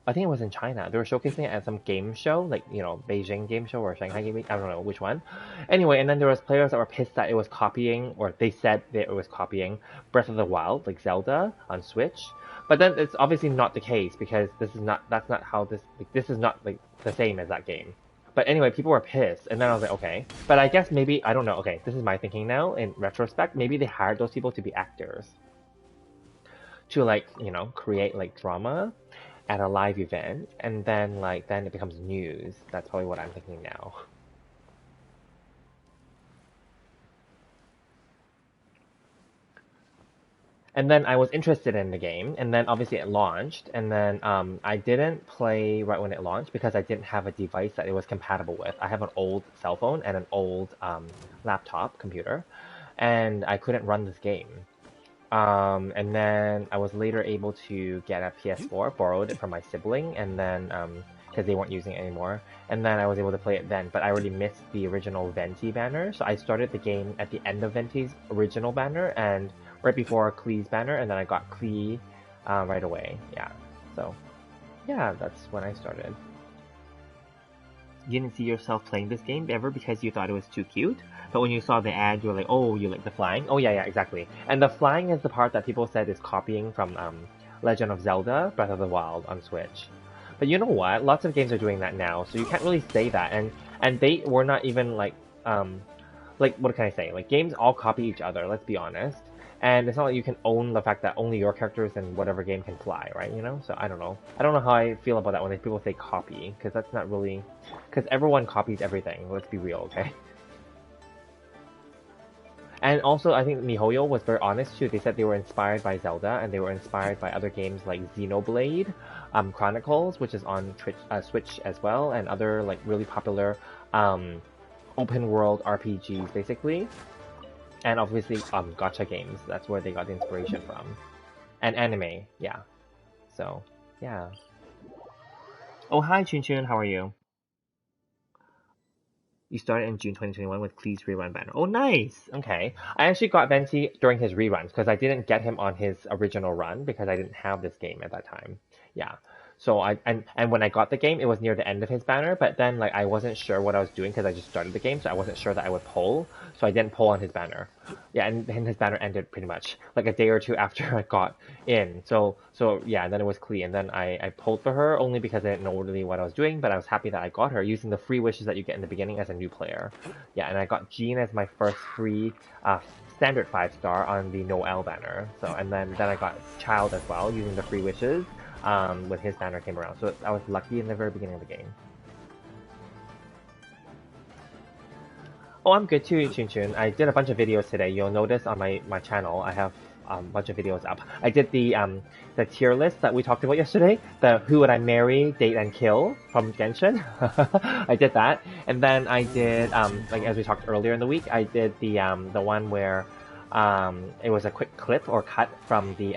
Speaker 1: I think it was in China. They were showcasing it at some game show, like Beijing game show or Shanghai game. I don't know which one. Anyway, and then there was players that were pissed that it was copying, or they said that it was copying Breath of the Wild, like Zelda on Switch. But then it's obviously not the case because that's not how this is not like the same as that game. But anyway, people were pissed, and then I was like, okay. But I guess maybe I don't know. Okay, this is my thinking now. In retrospect, maybe they hired those people to be actors, to like create like drama at a live event, and then it becomes news. That's probably what I'm thinking now. And then I was interested in the game, and then obviously it launched, and then I didn't play right when it launched because I didn't have a device that it was compatible with. I have an old cell phone and an old laptop computer, and I couldn't run this game. And then I was later able to get a PS4, borrowed it from my sibling, and then because they weren't using it anymore, and then I was able to play it then. But I already missed the original Venti banner, so I started the game at the end of Venti's original banner and right before Klee's banner, and then I got Klee right away. Yeah, so yeah, that's when I started. You didn't see yourself playing this game ever because you thought it was too cute, but when you saw the ad, you were like, oh, you like the flying? Oh yeah, exactly. And the flying is the part that people said is copying from Legend of Zelda: Breath of the Wild on Switch. But you know what? Lots of games are doing that now, so you can't really say that. And they were not even like what can I say? Like games all copy each other. Let's be honest. And it's not like you can own the fact that only your characters in whatever game can fly, right? So I don't know. I don't know how I feel about that when people say copy, because that's not really, because everyone copies everything. Let's be real, okay? And also, I think MiHoYo was very honest too. They said they were inspired by Zelda, and they were inspired by other games like Xenoblade Chronicles, which is on Switch as well, and other like really popular open world RPGs, basically. And obviously, gacha games. That's where they got the inspiration from. And anime, yeah. So, yeah. Oh, hi, Chun Chun. How are you? You started in June 2021 with Klee's rerun banner. Oh, nice. Okay. I actually got Venti during his reruns because I didn't get him on his original run because I didn't have this game at that time. Yeah. So and when I got the game, it was near the end of his banner, but then like I wasn't sure what I was doing because I just started the game, so I wasn't sure that I would pull, so I didn't pull on his banner. Yeah, and his banner ended pretty much like a day or two after I got in. So yeah, and then it was Klee, and then I pulled for her only because I didn't know really what I was doing, but I was happy that I got her using the free wishes that you get in the beginning as a new player. Yeah, and I got Jean as my first free standard 5-star on the Noel banner. So and then I got Child as well using the free wishes when his banner came around. So I was lucky in the very beginning of the game. Oh, I'm good too, Chun Chun. I did a bunch of videos today. You'll notice on my channel, I have a bunch of videos up. I did the tier list that we talked about yesterday. The who would I marry, date, and kill from Genshin. I did that, and then I did like as we talked earlier in the week, I did the one where it was a quick clip or cut from the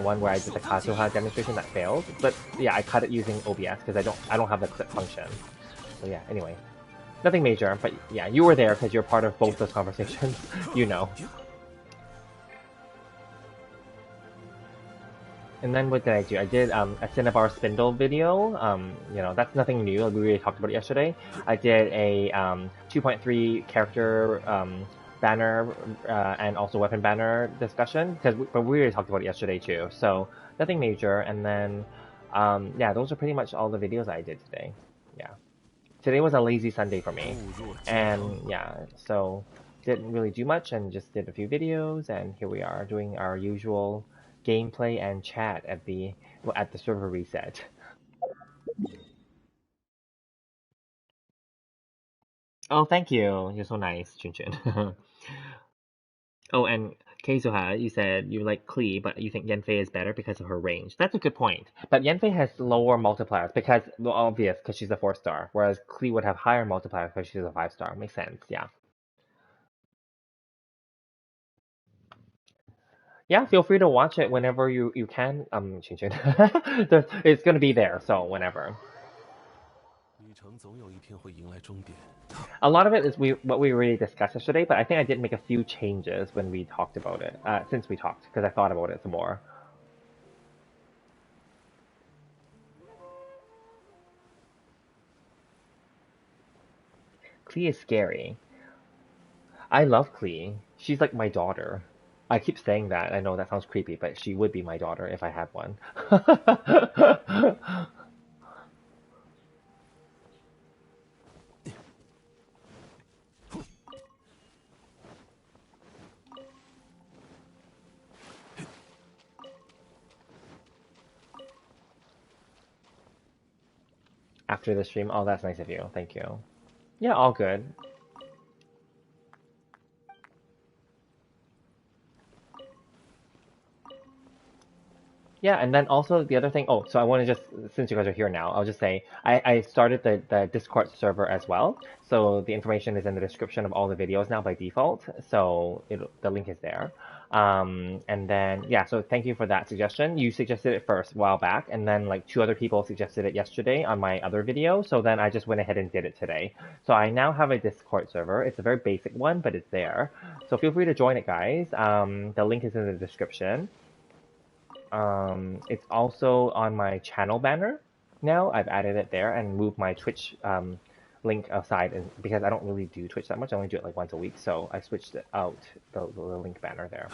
Speaker 1: one where I did the Kazuha demonstration that failed. But yeah, I cut it using OBS because I don't have the clip function. So yeah, anyway. Nothing major, but yeah, you were there because you're part of both those conversations. You know. And then what did I do? I did a Cinnabar Spindle video. That's nothing new. We already talked about it yesterday. I did a 2.3 character banner and also weapon banner discussion, but we already talked about it yesterday too. So nothing major. And then yeah, those are pretty much all the videos I did today. Yeah. Today was a lazy Sunday for me, and yeah, so didn't really do much and just did a few videos, and here we are doing our usual gameplay and chat at the server reset. Oh, thank you. You're so nice, Chun Chun. Oh, and Keizuha, you said you like Klee, but you think Yanfei is better because of her range. That's a good point. But Yanfei has lower multipliers because, well, obvious, because she's a 4-star, whereas Klee would have higher multipliers because she's a 5-star. Makes sense, yeah. Yeah, feel free to watch it whenever you can. Chin Chin. It's gonna be there, so whenever. A lot of it is what we already discussed yesterday, but I think I did make a few changes when we talked about it. Since we talked, because I thought about it some more. Klee is scary. I love Klee. She's like my daughter. I keep saying that. I know that sounds creepy, but she would be my daughter if I had one. After the stream, oh, that's nice of you. Thank you. Yeah, all good. Yeah, and then also the other thing, oh, so I want to just, since you guys are here now, I'll just say, I started the Discord server as well. So the information is in the description of all the videos now by default. So the link is there. And then, yeah, so thank you for that suggestion. You suggested it first a while back, and then like 2 other people suggested it yesterday on my other video. So then I just went ahead and did it today. So I now have a Discord server. It's a very basic one, but it's there. So feel free to join it, guys. The link is in the description. It's also on my channel banner now. I've added it there and moved my Twitch link aside because I don't really do Twitch that much. I only do it like once a week, so I switched it out, the link banner there.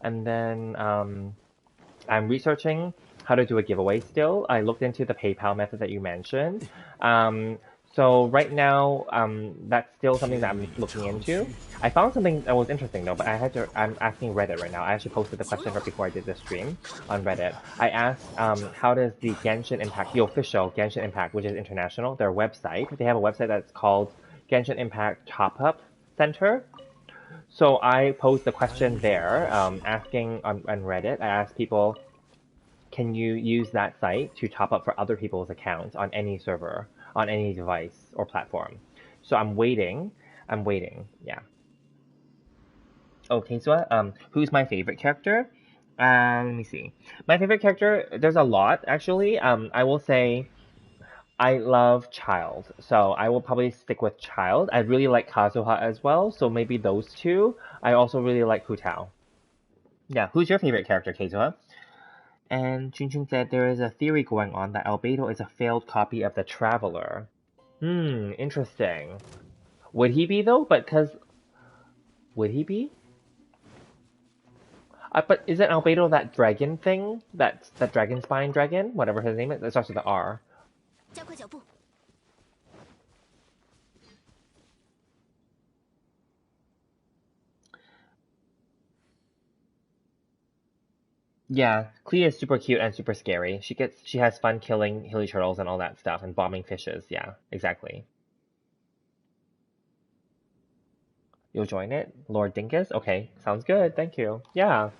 Speaker 1: And then I'm researching how to do a giveaway still. I looked into the PayPal method that you mentioned. So right now, that's still something that I'm looking into. I found something that was interesting though, but I'm asking Reddit right now. I actually posted the question right before I did the stream on Reddit. I asked, how does the Genshin Impact, the official Genshin Impact, which is international, their website, they have a website that's called Genshin Impact Top-Up Center. So I posed the question there, asking on Reddit, I asked people, can you use that site to top up for other people's accounts on any server, on any device or platform? So I'm waiting. Yeah. Okay, so who's my favorite character? Let me see. My favorite character, there's a lot actually. I will say I love Child, so I will probably stick with Child. I really like Kazuha as well, so maybe those two. I also really like Hu Tao. Yeah, who's your favorite character, Kazuha? And Ching said there is a theory going on that Albedo is a failed copy of the Traveler. Interesting. Would he be though? Would he be? But isn't Albedo that dragon thing? That dragon spine dragon? Whatever his name is. It starts with the R. Yeah, Clea is super cute and super scary. She has fun killing hilly turtles and all that stuff and bombing fishes. Yeah, exactly. You'll join it? Lord Dinkus? Okay, sounds good, thank you. Yeah.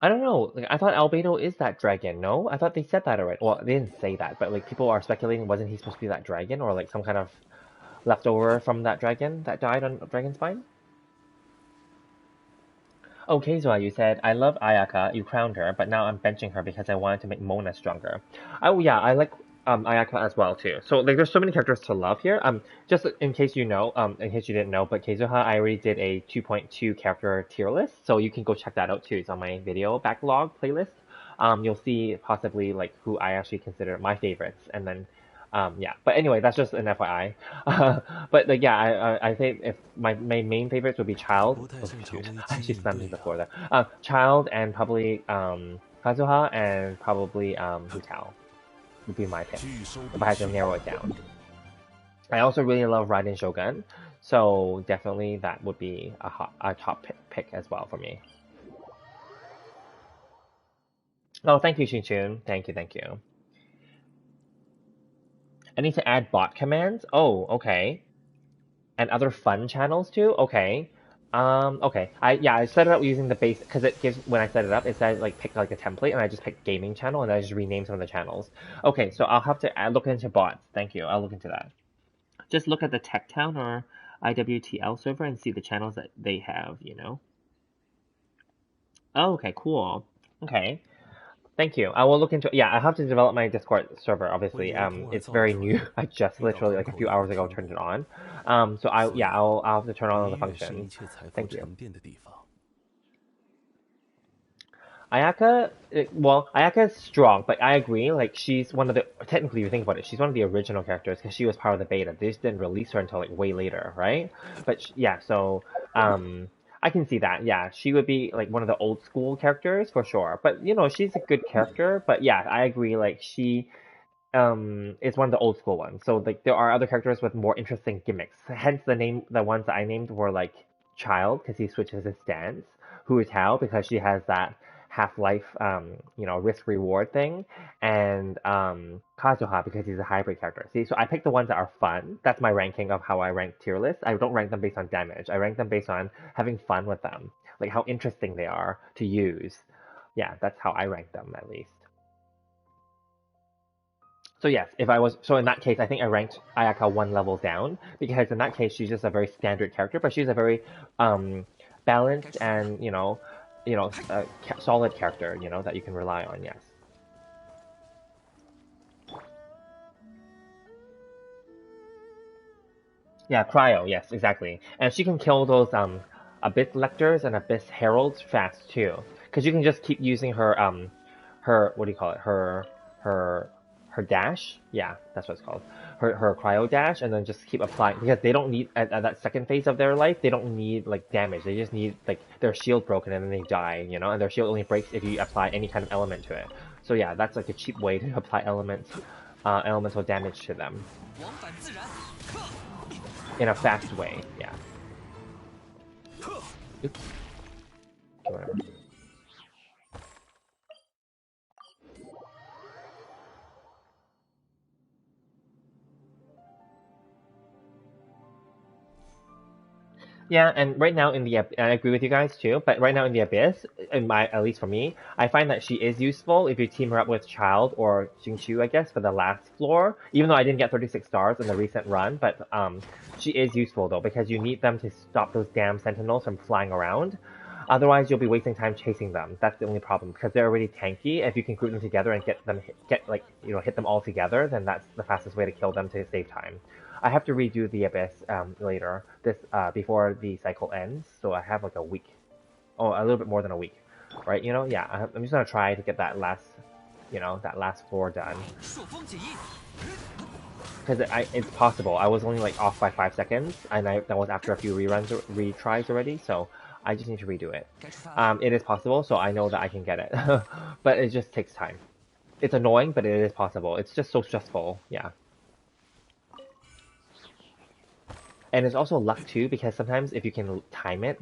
Speaker 1: I don't know, like, I thought Albedo is that dragon, no? I thought they said that already. Well, they didn't say that, but like people are speculating, wasn't he supposed to be that dragon? Or like some kind of leftover from that dragon that died on Dragon's Spine? Oh, Keizoa, you said, I love Ayaka, you crowned her, but now I'm benching her because I wanted to make Mona stronger. Oh yeah, I like Ayaka as well too. So like there's so many characters to love here. Just in case you know, in case you didn't know, but Keizoha, I already did a 2.2 character tier list, so you can go check that out too. It's on my video backlog playlist. You'll see possibly like who I actually consider my favorites, and then yeah, but anyway, that's just an FYI. But like, yeah, I think if my main favorites would be Child. Oh shoot, I actually slammed into the floor there. Child and probably Kazuha and probably Hu Tao would be my pick if I had to narrow it down. I also really love Raiden Shogun, so definitely that would be a top pick as well for me. Oh, thank you, Chun. Thank you, thank you. I need to add bot commands. Oh, okay. And other fun channels too? Okay. Okay. I set it up using the base because it gives when I set it up, it says like pick like a template, and I just pick gaming channel, and I just rename some of the channels. Okay, so I'll have to look into bots. Thank you. I'll look into that. Just look at the Tech Town or IWTL server and see the channels that they have. You know. Oh, okay. Cool. Okay. Thank you. I will look into. Yeah, I have to develop my Discord server. Obviously, it's very new. I just literally like a few hours ago turned it on. So I'll have to turn on the function. Thank you. Ayaka, well, Ayaka is strong, but I agree. Like she's one of the technically, if you think about it, she's one of the original characters because she was part of the beta. They just didn't release her until like way later, right? But yeah, so I can see that. Yeah, she would be like one of the old school characters for sure. But you know, she's a good character. But yeah, I agree. Like she is one of the old school ones. So like there are other characters with more interesting gimmicks. Hence the ones that I named were like Child because he switches his stance. Hu Tao because she has that half-life risk reward thing, and Kazuha because he's a hybrid character. See, so I picked the ones that are fun. That's my ranking of how I rank tier lists. I don't rank them based on damage. I rank them based on having fun with them, like how interesting they are to use. Yeah, that's how I rank them at least. So yes, if I was so in that case, I think I ranked Ayaka one level down because in that case she's just a very standard character, but she's a very balanced and solid character, that you can rely on. Yes. Yeah, Cryo. Yes, exactly. And she can kill those Abyss Lectors and Abyss Heralds fast too, because you can just keep using her what do you call it? Her dash. Yeah, that's what it's called. Her cryo dash, and then just keep applying because they don't need at that second phase of their life. They don't need like damage. They just need like their shield broken and then they die. And their shield only breaks if you apply any kind of element to it. So yeah, that's like a cheap way to apply elemental damage to them in a fast way. Yeah. Oops. Whatever. Yeah, and right now in the and I agree with you guys too. But right now in the Abyss, at least for me, I find that she is useful if you team her up with Child or Jingchu, I guess, for the last floor. Even though I didn't get 36 stars in the recent run, but she is useful though because you need them to stop those damn sentinels from flying around. Otherwise, you'll be wasting time chasing them. That's the only problem because they're already tanky. If you can group them together and hit them all together, then that's the fastest way to kill them to save time. I have to redo the Abyss later, before the cycle ends, so I have like a week. Oh, a little bit more than a week, right? Yeah, I'm just gonna try to get that last floor done. Because it's possible. I was only like off by 5 seconds, and that was after a few retries already, so I just need to redo it. It is possible, so I know that I can get it. But it just takes time. It's annoying, but it is possible. It's just so stressful, yeah. And it's also luck too, because sometimes if you can time it,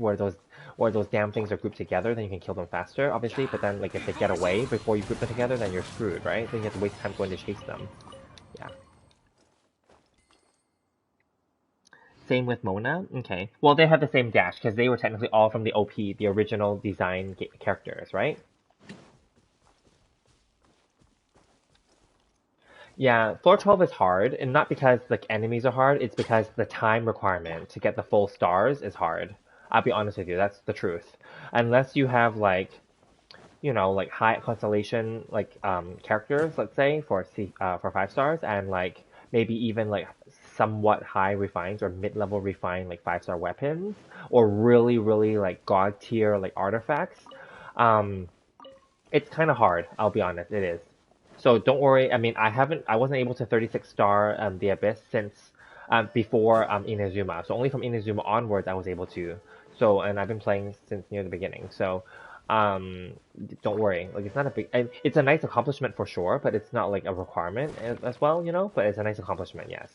Speaker 1: or those damn things are grouped together, then you can kill them faster, obviously. But then, like, if they get away before you group them together, then you're screwed, right? Then you have to waste time going to chase them. Yeah. Same with Mona. Okay. Well, they have the same dash because they were technically all from the OP, the original design characters, right? Yeah, floor 12 is hard, and not because like enemies are hard, it's because the time requirement to get the full stars is hard. I'll be honest with you, that's the truth. Unless you have like, you know, like high constellation like characters, let's say for 5 stars, and like maybe even like somewhat high refined or mid-level refined like 5-star weapons, or really really like god tier like artifacts. Um, it's kind of hard. I'll be honest, it is. So don't worry. I mean, I wasn't able to 36 star the Abyss since before Inazuma. So only from Inazuma onwards I was able to. So and I've been playing since near the beginning. So um, don't worry. Like it's not a big. It's a nice accomplishment for sure, but it's not like a requirement as well, you know. But it's a nice accomplishment, yes.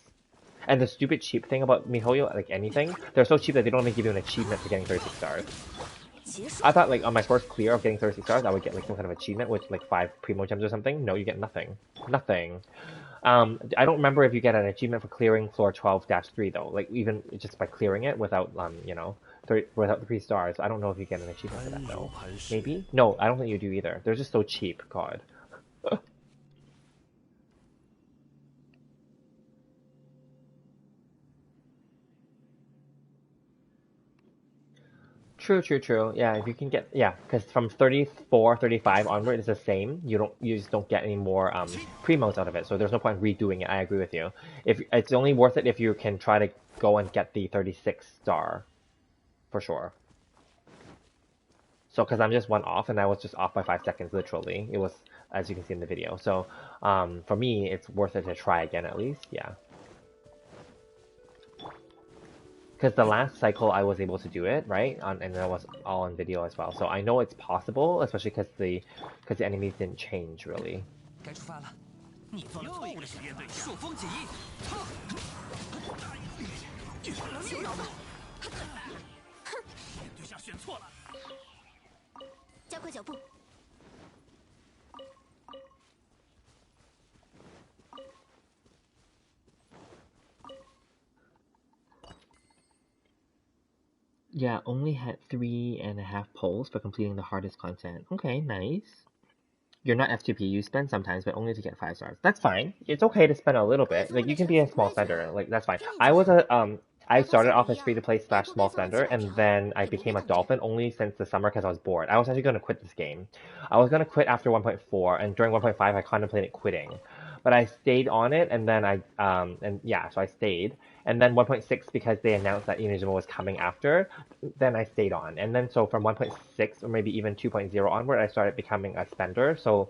Speaker 1: And the stupid cheap thing about MiHoYo, like anything, they're so cheap that they don't even give you an achievement for getting 36 stars. I thought like on my first clear of getting 36 stars, I would get like some kind of achievement with like 5 primo gems or something. No, you get nothing. Nothing. I don't remember if you get an achievement for clearing floor 12-3 though. Like even just by clearing it without you know, without the 3 stars. I don't know if you get an achievement for that though. Maybe? No, I don't think you do either. They're just so cheap, God. True, true, true. Yeah, if you can get, yeah, because from 34, 35 onward, it's the same. You just don't get any more premos out of it. So there's no point redoing it. I agree with you. If it's only worth it if you can try to go and get the 36 star, for sure. So because I'm just one off, and I was just off by 5 seconds, literally. It was, as you can see in the video. So for me, it's worth it to try again at least. Yeah. Because the last cycle I was able to do it, right? And that was all on video as well. So I know it's possible, especially because the enemies didn't change really. Yeah, only had 3.5 polls for completing the hardest content. Okay, nice. You're not F2P, you spend sometimes, but only to get 5 stars. That's fine. It's okay to spend a little bit. Like you can be a small spender. Like that's fine. I started off as free to play / small spender, and then I became a dolphin only since the summer because I was bored. I was actually gonna quit this game. I was gonna quit after 1.4, and during 1.5 I contemplated quitting, but I stayed on it, and then so I stayed, and then 1.6 because they announced that Inazuma was coming after, then I stayed on. And then so from 1.6 or maybe even 2.0 onward, I started becoming a spender. So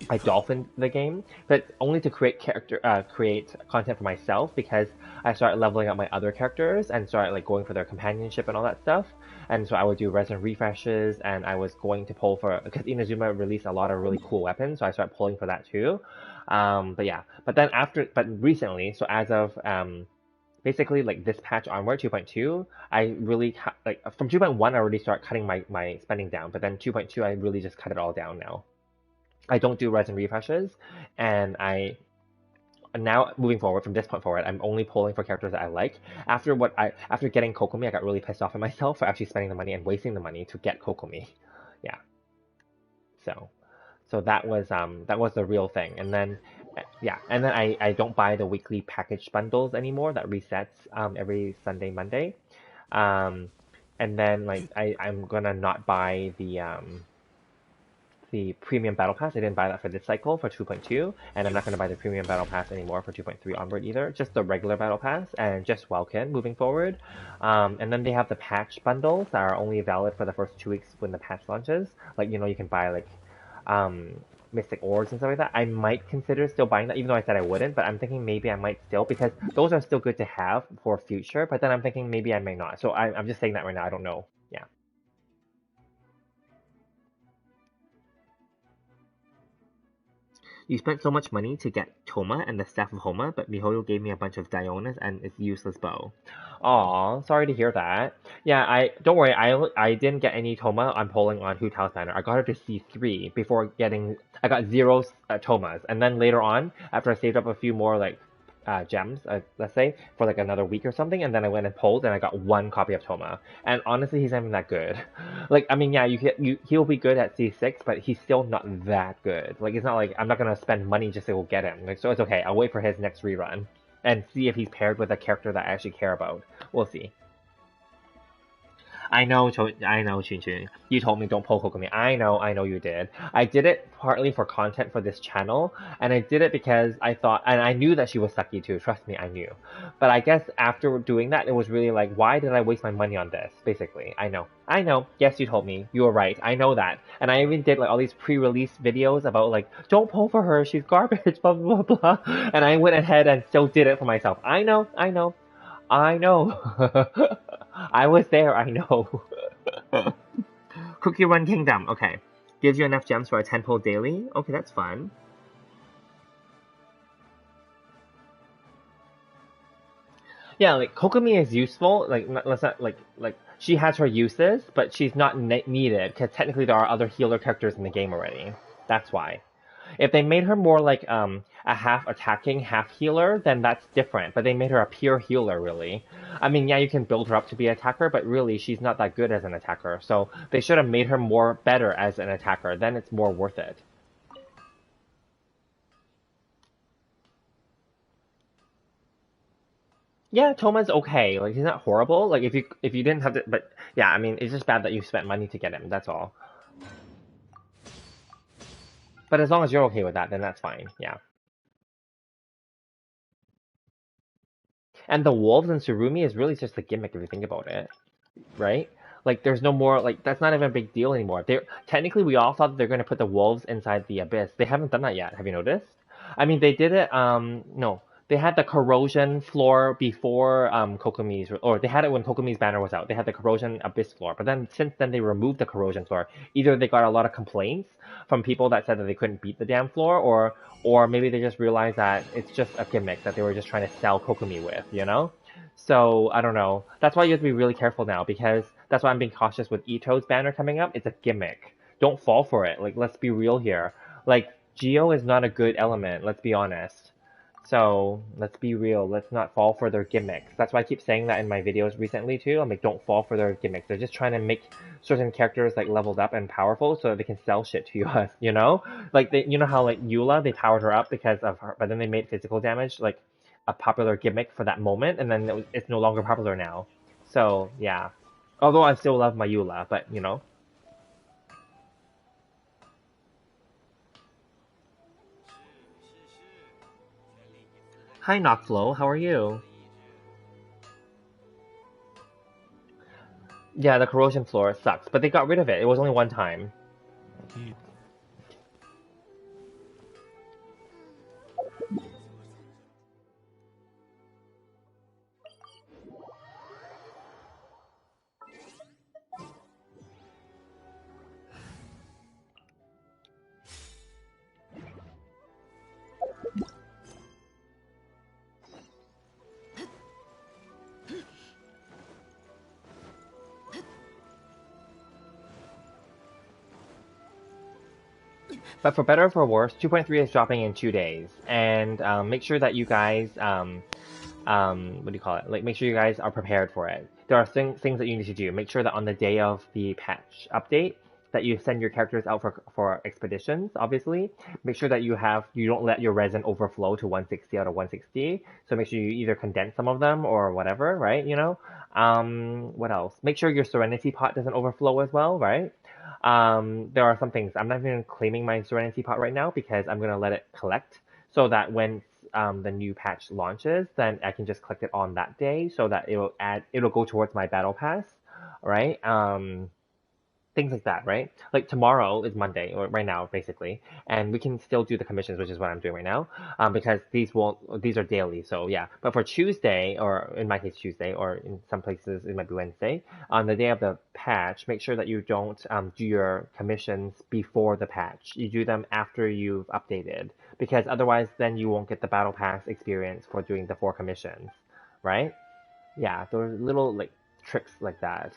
Speaker 1: I dolphined the game, but only to create content for myself because I started leveling up my other characters and started like going for their companionship and all that stuff. And so I would do resin refreshes, and I was going to pull for because Inazuma released a lot of really cool weapons, so I started pulling for that too. But yeah, but recently, so as of basically like this patch onward 2.2 I really like from 2.1 I already start cutting my spending down, but then 2.2 I really just cut it all down now. I don't do resin refreshes, and I now moving forward from this point forward I'm only pulling for characters that I like. After getting Kokomi I got really pissed off at myself for actually spending the money and wasting the money to get Kokomi. Yeah, so that was the real thing. And then yeah, and then I don't buy the weekly package bundles anymore that resets every Sunday, Monday. Um, and then like I'm gonna not buy the premium battle pass. I didn't buy that for this cycle for 2.2, and I'm not gonna buy the premium battle pass anymore for 2.3 onward either. Just the regular battle pass and just Welkin moving forward. And then they have the patch bundles that are only valid for the first 2 weeks when the patch launches. Like you know you can buy like um, Mystic Orbs and stuff like that. I might consider still buying that, even though I said I wouldn't, but I'm thinking maybe I might still, because those are still good to have for future, but then I'm thinking maybe I may not. So I'm just saying that right now, I don't know. Yeah. You spent so much money to get Toma and the staff of Homa, but Mihoyo gave me a bunch of Dionas and its useless bow. Aw, sorry to hear that. Yeah, I don't worry. I didn't get any Toma. I'm polling on Hu Tao's banner. I got her to C3 before getting. I got 0 Tomas, and then later on, after I saved up a few more like gems, let's say, for like another week or something, and then I went and pulled, and I got 1 copy of Toma. And honestly, he's not even that good. Like, I mean, yeah, he'll be good at C6, but he's still not that good. Like, it's not like I'm not gonna spend money just to go get him. Like, so it's okay. I'll wait for his next rerun and see if he's paired with a character that I actually care about. We'll see. I know, Chun Chun. You told me don't pull Kokomi. I know you did. I did it partly for content for this channel, and I did it because I thought, and I knew that she was sucky too. Trust me, I knew. But I guess after doing that, it was really like, why did I waste my money on this? Basically, I know. Yes, you told me. You were right. I know that. And I even did like all these pre-release videos about like, don't pull for her. She's garbage. Blah blah blah. And I went ahead and still did it for myself. I know. I was there, I know. Cookie Run Kingdom, okay. Gives you enough gems for a 10 pull daily? Okay, that's fun. Yeah, like, Kokomi is useful, like, let's not, like, she has her uses, but she's not needed, because technically there are other healer characters in the game already. That's why. If they made her more like a half attacking, half healer, then that's different. But they made her a pure healer, really. I mean, yeah, you can build her up to be an attacker, but really, she's not that good as an attacker. So they should have made her more better as an attacker. Then it's more worth it. Yeah, Toma's okay. Like, he's not horrible. Like, if you didn't have to, but yeah, I mean, it's just bad that you spent money to get him. That's all. But as long as you're okay with that, then that's fine. Yeah. And the wolves in Surumi is really just a gimmick if you think about it, right? Like, there's no more, like, that's not even a big deal anymore. They're technically, we all thought that they're going to put the wolves inside the abyss. They haven't done that yet. Have you noticed? I mean, they did it. No, they had the corrosion floor before Kokomi's, or they had it when Kokomi's banner was out. They had the corrosion abyss floor, but then since then they removed the corrosion floor. Either they got a lot of complaints from people that said that they couldn't beat the damn floor, or maybe they just realized that it's just a gimmick that they were just trying to sell Kokomi with, you know? So I don't know. That's why you have to be really careful now, because that's why I'm being cautious with Ito's banner coming up. It's a gimmick. Don't fall for it. Like, let's be real here. Like, Geo is not a good element. Let's be honest. So let's be real. Let's not fall for their gimmicks. That's why I keep saying that in my videos recently too. I'm like, don't fall for their gimmicks. They're just trying to make certain characters like leveled up and powerful so that they can sell shit to us. You know, like you know how like Eula, they powered her up because of her, but then they made physical damage like a popular gimmick for that moment, and then it's no longer popular now. So yeah. Although I still love my Eula, but you know. Hi Knockflow, how are you? Yeah, the corrosion floor sucks, but they got rid of it. It was only one time. But for better or for worse, 2.3 is dropping in 2 days, and make sure that you guys, what do you call it? Like, make sure you guys are prepared for it. There are things that you need to do. Make sure that on the day of the patch update, that you send your characters out for expeditions. Obviously, make sure that you don't let your resin overflow to 160 out of 160. So make sure you either condense some of them or whatever, right? You know. What else? Make sure your Serenity pot doesn't overflow as well, right? There are some things. I'm not even claiming my Serenity pot right now because I'm gonna let it collect so that when the new patch launches, then I can just collect it on that day so that it'll go towards my battle pass, right? things like that, right? Like tomorrow is Monday, or right now, basically, and we can still do the commissions, which is what I'm doing right now, because these are daily, so yeah. But for Tuesday, or in my case Tuesday, or in some places it might be Wednesday, on the day of the patch, make sure that you don't do your commissions before the patch. You do them after you've updated, because otherwise then you won't get the battle pass experience for doing the 4 commissions, right? Yeah, those little like tricks like that.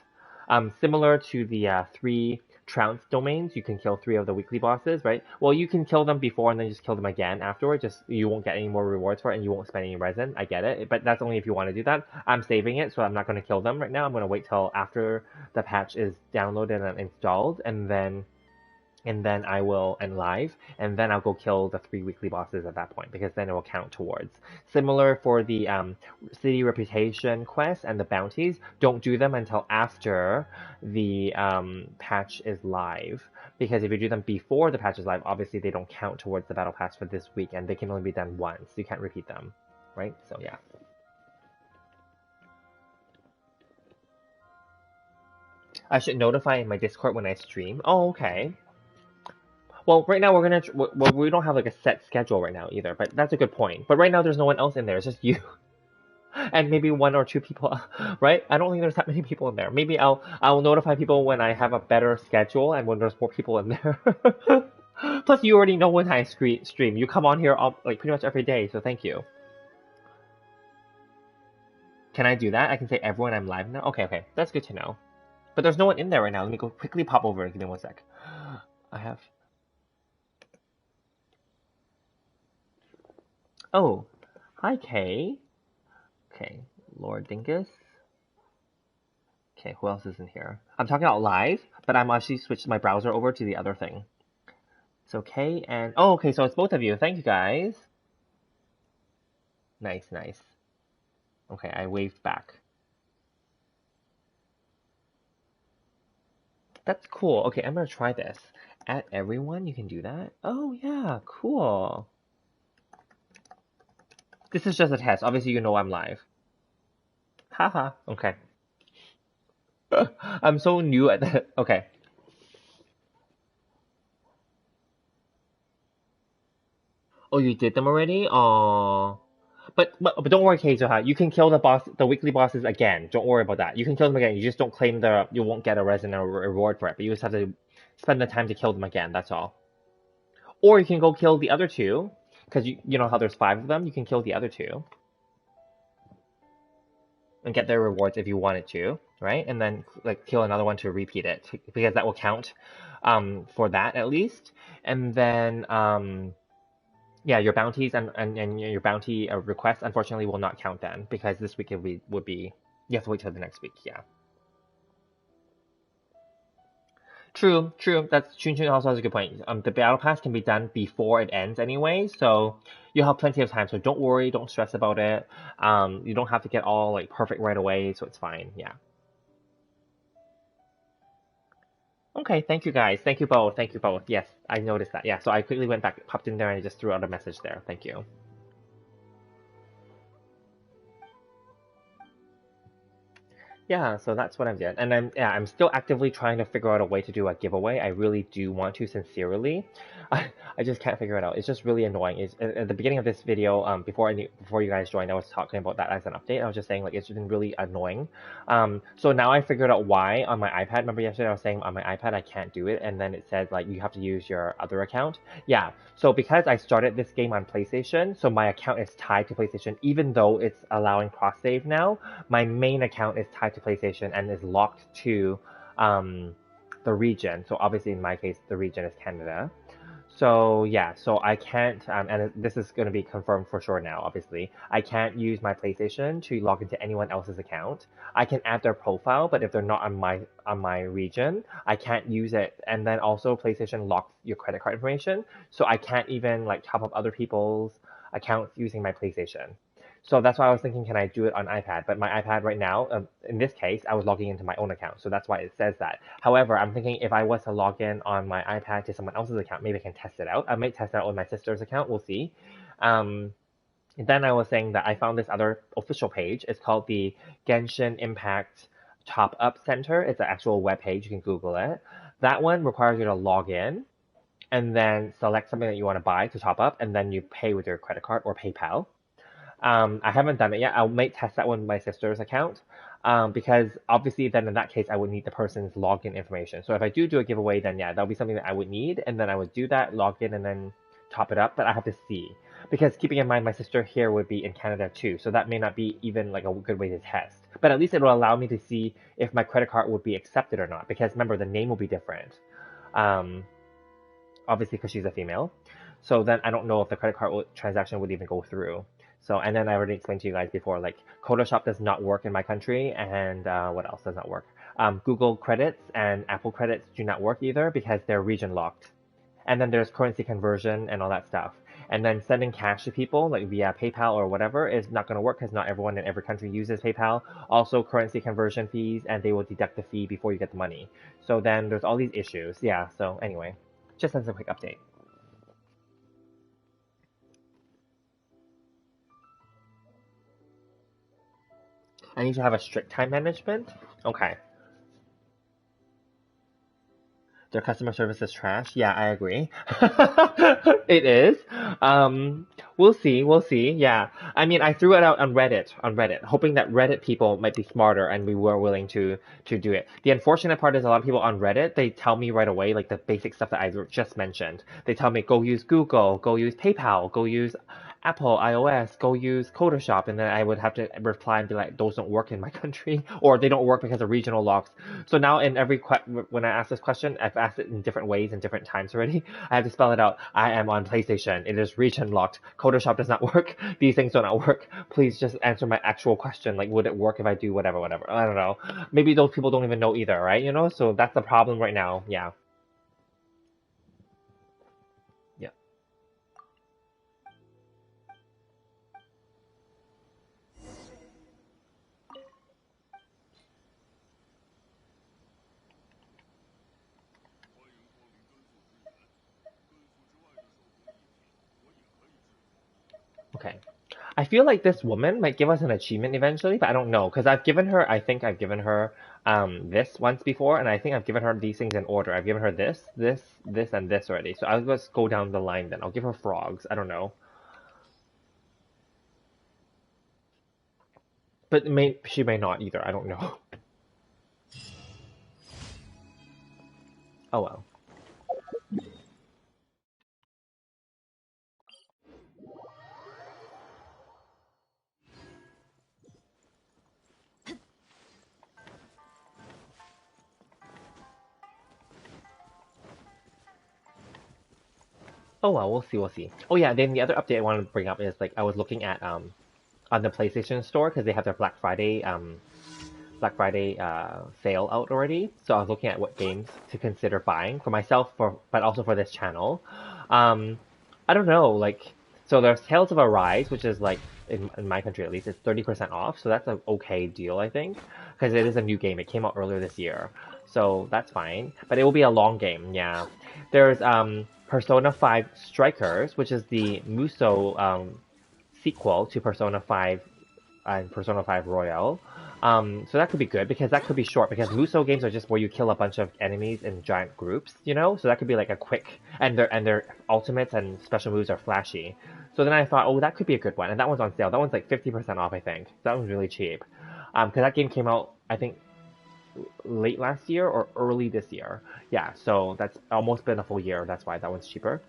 Speaker 1: Similar to the 3 trounce domains, you can kill 3 of the weekly bosses, right? Well, you can kill them before and then just kill them again afterward. Just you won't get any more rewards for it and you won't spend any resin. I get it, but that's only if you want to do that. I'm saving it, so I'm not going to kill them right now. I'm going to wait till after the patch is downloaded and installed, and then I will end live, and then I'll go kill the 3 weekly bosses at that point, because then it will count towards. Similar for the city reputation quests and the bounties, don't do them until after the patch is live, because if you do them before the patch is live, obviously they don't count towards the battle pass for this week, and they can only be done once. You can't repeat them, right? So yeah. I should notify in my Discord when I stream. Oh, okay. Well, right now we don't have like a set schedule right now either, but that's a good point. But right now there's no one else in there. It's just you and maybe 1 or 2 people, right? I don't think there's that many people in there. Maybe I'll notify people when I have a better schedule and when there's more people in there. Plus, you already know when I stream. You come on here like pretty much every day, so thank you. Can I do that? I can say everyone I'm live now. Okay, that's good to know. But there's no one in there right now. Let me go quickly pop over. Give me 1 sec. I have. Oh, hi Kay. Okay, Lord Dingus. Okay, who else is in here? I'm talking out live, but I'm actually switched my browser over to the other thing. So Kay and oh, okay, so it's both of you. Thank you guys. Nice. Okay, I waved back. That's cool. Okay, I'm gonna try this. Add everyone, you can do that? Oh yeah, cool. This is just a test. Obviously, you know I'm live. Haha. Okay. I'm so new at that. Okay. Oh, you did them already? Oh. But don't worry, Keizoha. You can kill the weekly bosses again. Don't worry about that. You can kill them again. You just don't claim you won't get a resin or reward for it. But you just have to spend the time to kill them again. That's all. Or you can go kill the other 2, because you know how there's 5 of them. You can kill the other 2 and get their rewards if you wanted to, right? And then like kill another one to repeat it, because that will count for that at least. And then yeah, your bounties and your bounty requests unfortunately will not count then, because this week would be you have to wait till the next week. Yeah. True. That's Chun also has a good point. The battle pass can be done before it ends anyway, so you'll have plenty of time. So don't worry, don't stress about it. You don't have to get all like perfect right away, so it's fine. Yeah. Okay, thank you guys. Thank you both. Yes, I noticed that. Yeah, so I quickly went back, popped in there, and I just threw out a message there. Thank you. Yeah, so that's what I'm doing. And I'm still actively trying to figure out a way to do a giveaway. I really do want to, sincerely. I just can't figure it out. It's just really annoying. At the beginning of this video, before you guys joined, I was talking about that as an update. I was just saying like it's been really annoying. So now I figured out why on my iPad. Remember yesterday I was saying on my iPad I can't do it, and then it said like you have to use your other account. Yeah. So because I started this game on PlayStation, so my account is tied to PlayStation, even though it's allowing cross save now. My main account is tied to PlayStation and is locked to the region. So obviously in my case, the region is Canada. So yeah, so I can't, and this is going to be confirmed for sure now, obviously. I can't use my PlayStation to log into anyone else's account. I can add their profile, but if they're not on my region, I can't use it. And then also PlayStation locks your credit card information, so I can't even like top up other people's accounts using my PlayStation. So that's why I was thinking, can I do it on iPad? But my iPad right now, in this case, I was logging into my own account, so that's why it says that. However, I'm thinking if I was to log in on my iPad to someone else's account, maybe I can test it out. I might test it out with my sister's account. We'll see. Then I was saying that I found this other official page. It's called the Genshin Impact Top Up Center. It's an actual web page. You can Google it. That one requires you to log in and then select something that you want to buy to top up, and then you pay with your credit card or PayPal. I haven't done it yet. I might test that one with my sister's account. Because obviously then in that case I would need the person's login information. So if I do a giveaway, then yeah, that'll be something that I would need, and then I would do that, log in, and then top it up. But I have to see, because keeping in mind my sister here would be in Canada too, so that may not be even like a good way to test. But at least it will allow me to see if my credit card would be accepted or not. Because remember, the name will be different. Um, Obviously because she's a female. So then I don't know if the credit card transaction would even go through. So, and then I already explained to you guys before, like Photoshop does not work in my country, and what else does not work? Google credits and Apple credits do not work either because they're region locked. And then there's currency conversion and all that stuff. And then sending cash to people, like via PayPal or whatever, is not going to work because not everyone in every country uses PayPal. Also, currency conversion fees, and they will deduct the fee before you get the money. So then there's all these issues. Yeah, so anyway, just as a quick update. I need to have a strict time management? Okay. Their customer service is trash? Yeah, I agree. It is. We'll see, we'll see. Yeah. I mean, I threw it out on Reddit, hoping that Reddit people might be smarter and we were willing to do it. The unfortunate part is a lot of people on Reddit, they tell me right away, like the basic stuff that I just mentioned. They tell me, go use Google, go use PayPal, go use Apple, iOS, go use Photoshop, and then I would have to reply and be like, those don't work in my country, or they don't work because of regional locks. So now in every when I ask this question, I've asked it in different ways and different times already. I have to spell it out. I am on PlayStation. It is region locked. Photoshop does not work. These things do not work. Please just answer my actual question. Like, would it work if I do whatever? I don't know. Maybe those people don't even know either, right? You know, so that's the problem right now. Yeah. Yeah. Okay. I feel like this woman might give us an achievement eventually, but I don't know, because I think I've given her this once before, and I think I've given her these things in order. I've given her this, and this already. So I'll just go down the line then. I'll give her frogs. I don't know. But she may not either. I don't know. Oh well. Oh well, we'll see, we'll see. Oh yeah, then the other update I wanted to bring up is like I was looking at on the PlayStation Store because they have their Black Friday sale out already. So I was looking at what games to consider buying for myself, but also for this channel. Um, I don't know, like, so there's Tales of Arise, which is like in my country at least, it's 30% off. So that's an okay deal, I think, because it is a new game. It came out earlier this year, so that's fine. But it will be a long game, yeah. There's Persona 5 Strikers, which is the Muso sequel to Persona 5 and Persona 5 Royal. So that could be good because that could be short because Muso games are just where you kill a bunch of enemies in giant groups, you know? So that could be like a quick, and their ultimates and special moves are flashy. So then I thought, oh, that could be a good one. And that one's on sale. That one's like 50% off, I think. So that one's really cheap. Because that game came out, I think, late last year or early this year. Yeah, so that's almost been a full year. That's why that one's cheaper.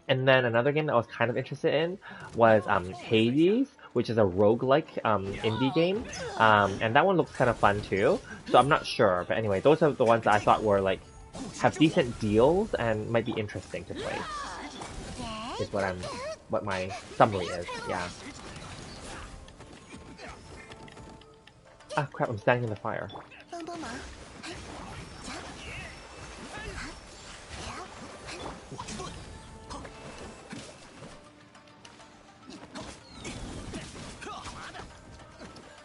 Speaker 1: And then another game that I was kind of interested in was Hades, which is a roguelike indie game. And that one looks kind of fun too. So I'm not sure. But anyway, those are the ones that I thought were like, have decent deals and might be interesting to play. Is what my summary is, yeah. Ah crap, I'm standing in the fire.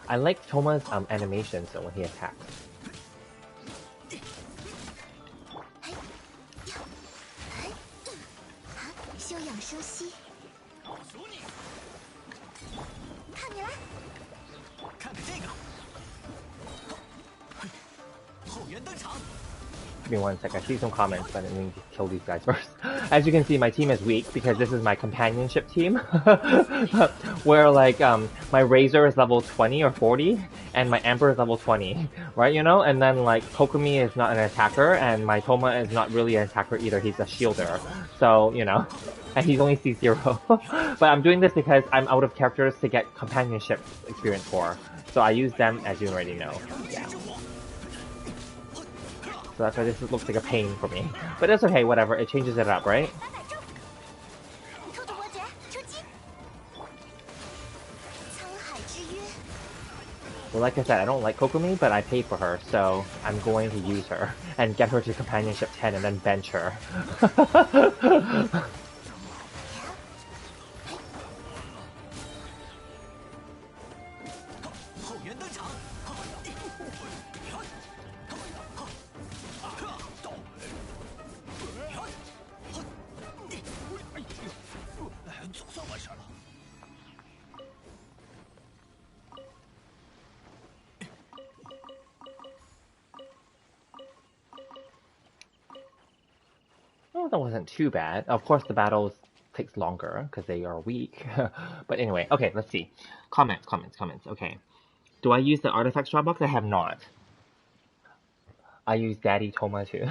Speaker 1: I like Toma's animation, so when he attacks. Give me 1 sec. I see some comments, but I need to kill these guys first. As you can see, my team is weak because this is my companionship team, where like my Razor is level 20 or 40, and my Emperor is level 20, right? You know, and then like Kokomi is not an attacker, and my Toma is not really an attacker either. He's a shielder, so you know. And he's only C0. But I'm doing this because I'm out of characters to get companionship experience for. So I use them, as you already know. Yeah. So that's why this looks like a pain for me. But it's okay, whatever. It changes it up, right? Well, like I said, I don't like Kokomi, but I paid for her, so I'm going to use her and get her to companionship 10 and then bench her. Oh, that wasn't too bad. Of course, the battles takes longer because they are weak. But anyway, okay, let's see. Comments. Okay. Do I use the artifact drop box? I have not. I use Daddy Toma too.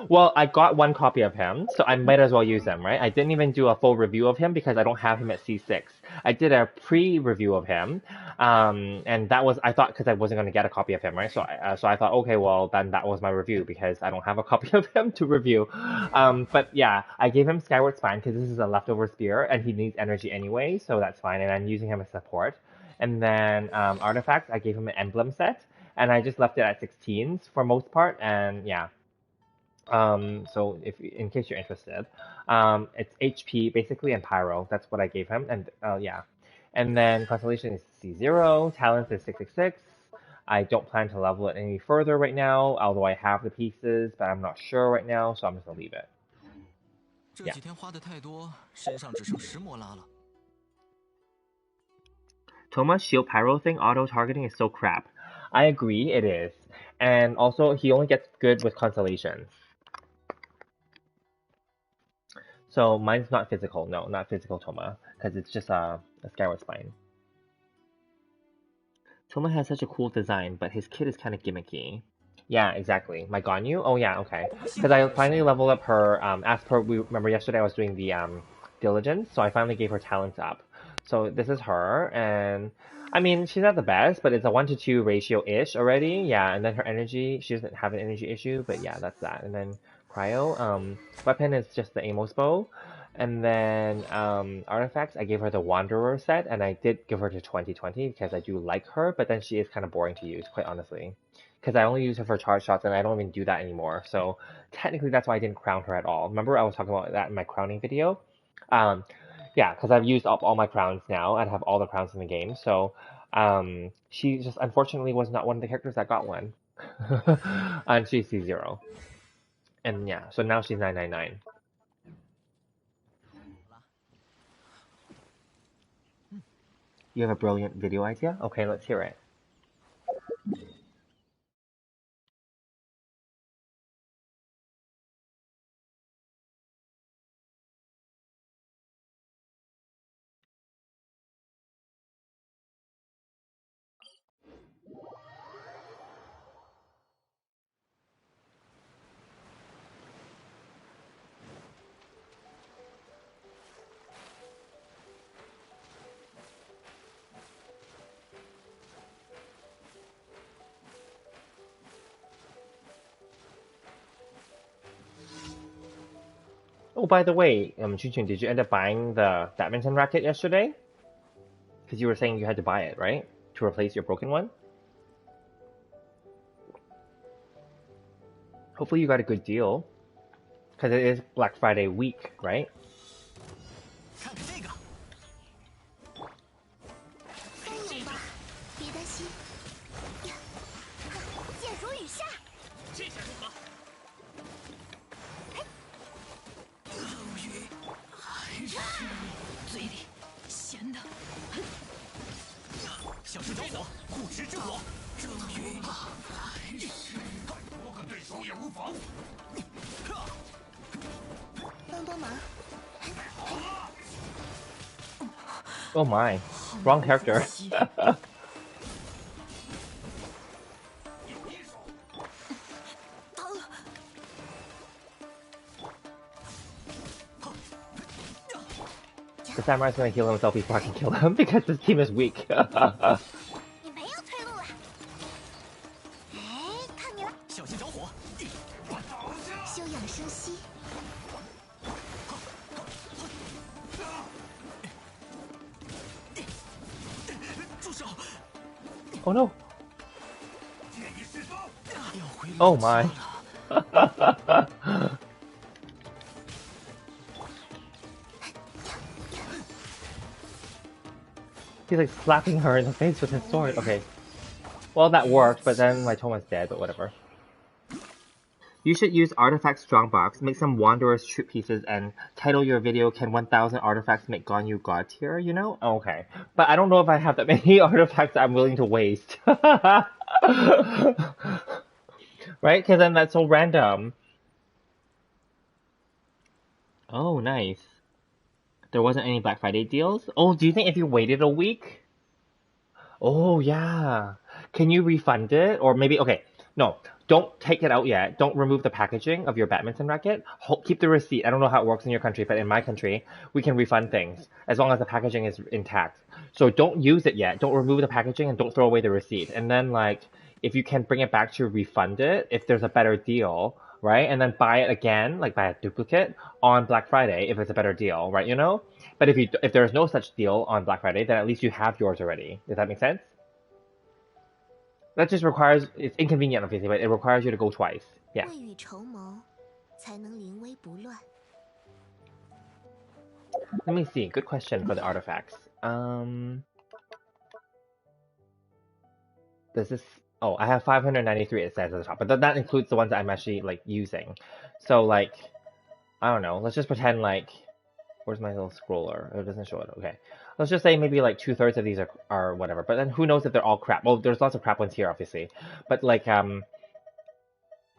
Speaker 1: Well, I got 1 copy of him, so I might as well use him, right? I didn't even do a full review of him because I don't have him at C6. I did a pre-review of him, and that was, I thought, because I wasn't going to get a copy of him, right? So I thought, okay, well, then that was my review because I don't have a copy of him to review. But yeah, I gave him Skyward Spine because this is a leftover spear, and he needs energy anyway, so that's fine, and I'm using him as support. And then artifacts, I gave him an emblem set, and I just left it at 16s for most part, and yeah. So if in case you're interested, it's HP basically and Pyro. That's what I gave him, and yeah. And then Constellation is C0, Talent is 666. I don't plan to level it any further right now, although I have the pieces, but I'm not sure right now, so I'm just gonna leave it. Yeah. Toma's shield pyro thing auto-targeting is so crap. I agree, it is. And also, he only gets good with constellations. So mine's not physical. No, not physical Toma, because it's just a Skyward Spine. Toma has such a cool design, but his kit is kind of gimmicky. Yeah, exactly. My Ganyu? Oh yeah, okay. Because I finally leveled up her, as per, we remember yesterday I was doing the diligence, so I finally gave her talents up. So this is her, and I mean, she's not the best, but it's a 1 to 2 ratio-ish already. Yeah, and then her energy, she doesn't have an energy issue, but yeah, that's that. And then Cryo, weapon is just the Amos bow. And then artifacts, I gave her the Wanderer set, and I did give her to 2020 because I do like her, but then she is kind of boring to use, quite honestly. Because I only use her for charge shots, and I don't even do that anymore. So technically, that's why I didn't crown her at all. Remember, I was talking about that in my crowning video. Yeah, because I've used up all my crowns now. I have all the crowns in the game. So she just unfortunately was not one of the characters that got one. And she's C0. And yeah, so now she's 999. You have a brilliant video idea? Okay, let's hear it. Oh, by the way, Chun, did you end up buying the badminton racket yesterday? Because you were saying you had to buy it, right? To replace your broken one? Hopefully you got a good deal. Because it is Black Friday week, right?
Speaker 2: 帮帮忙。
Speaker 1: Oh my, wrong character. The samurai's gonna heal himself before I can kill him because this team is weak.
Speaker 2: 你没有退路了。哎，看你了。小心着火。休养生息。住手！
Speaker 1: Oh no! Oh my! He's like slapping her in the face with his sword. Okay. Well, that worked, but then my Toma's dead, but whatever. You should use Artifact Strongbox, make some Wanderer's Troop pieces, and title your video, Can 1000 Artifacts Make Ganyu God Tier, you know? Okay. But I don't know if I have that many artifacts I'm willing to waste. Right? Because then that's so random. Oh, nice. There wasn't any Black Friday deals? Oh, do you think if you waited a week? Oh, yeah. Can you refund it? Or maybe, okay, no, don't take it out yet. Don't remove the packaging of your badminton racket. Keep the receipt. I don't know how it works in your country, but in my country, we can refund things as long as the packaging is intact. So don't use it yet. Don't remove the packaging and don't throw away the receipt. And then, like, if you can bring it back to refund it, if there's a better deal, right? And then buy it again, like buy a duplicate on Black Friday if it's a better deal, right? You know? But if there's no such deal on Black Friday, then at least you have yours already. Does that make sense? That just requires, it's inconvenient obviously, but it requires you to go twice. Yeah.
Speaker 2: 未雨绸缪，才能临危不乱。
Speaker 1: Let me see. Good question for the artifacts. Does this? Oh, I have 593. It says at the top, but that includes the ones that I'm actually like using. So like, I don't know. Let's just pretend like, where's my little scroller? Oh, it doesn't show it. Okay. Let's just say maybe like 2/3 of these are whatever. But then who knows if they're all crap? Well, there's lots of crap ones here, obviously. But like, I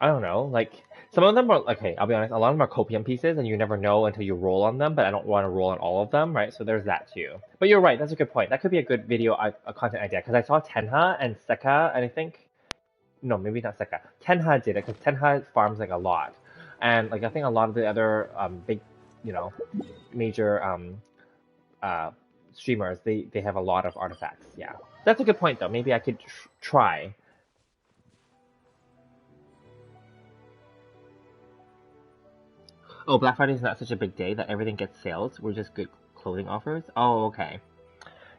Speaker 1: don't know. Like some of them are okay. I'll be honest. A lot of them are copium pieces, and you never know until you roll on them. But I don't want to roll on all of them, right? So there's that too. But you're right. That's a good point. That could be a good video, a content idea. Because I saw Tenha and Seka, and I think no, maybe not Seka. Tenha did it because Tenha farms like a lot, and like I think a lot of the other big, you know, major streamers they have a lot of artifacts. Yeah, that's a good point though. Maybe I could try. Oh, Black Friday is not such a big day that everything gets sales. We're just good clothing offers. Oh, okay.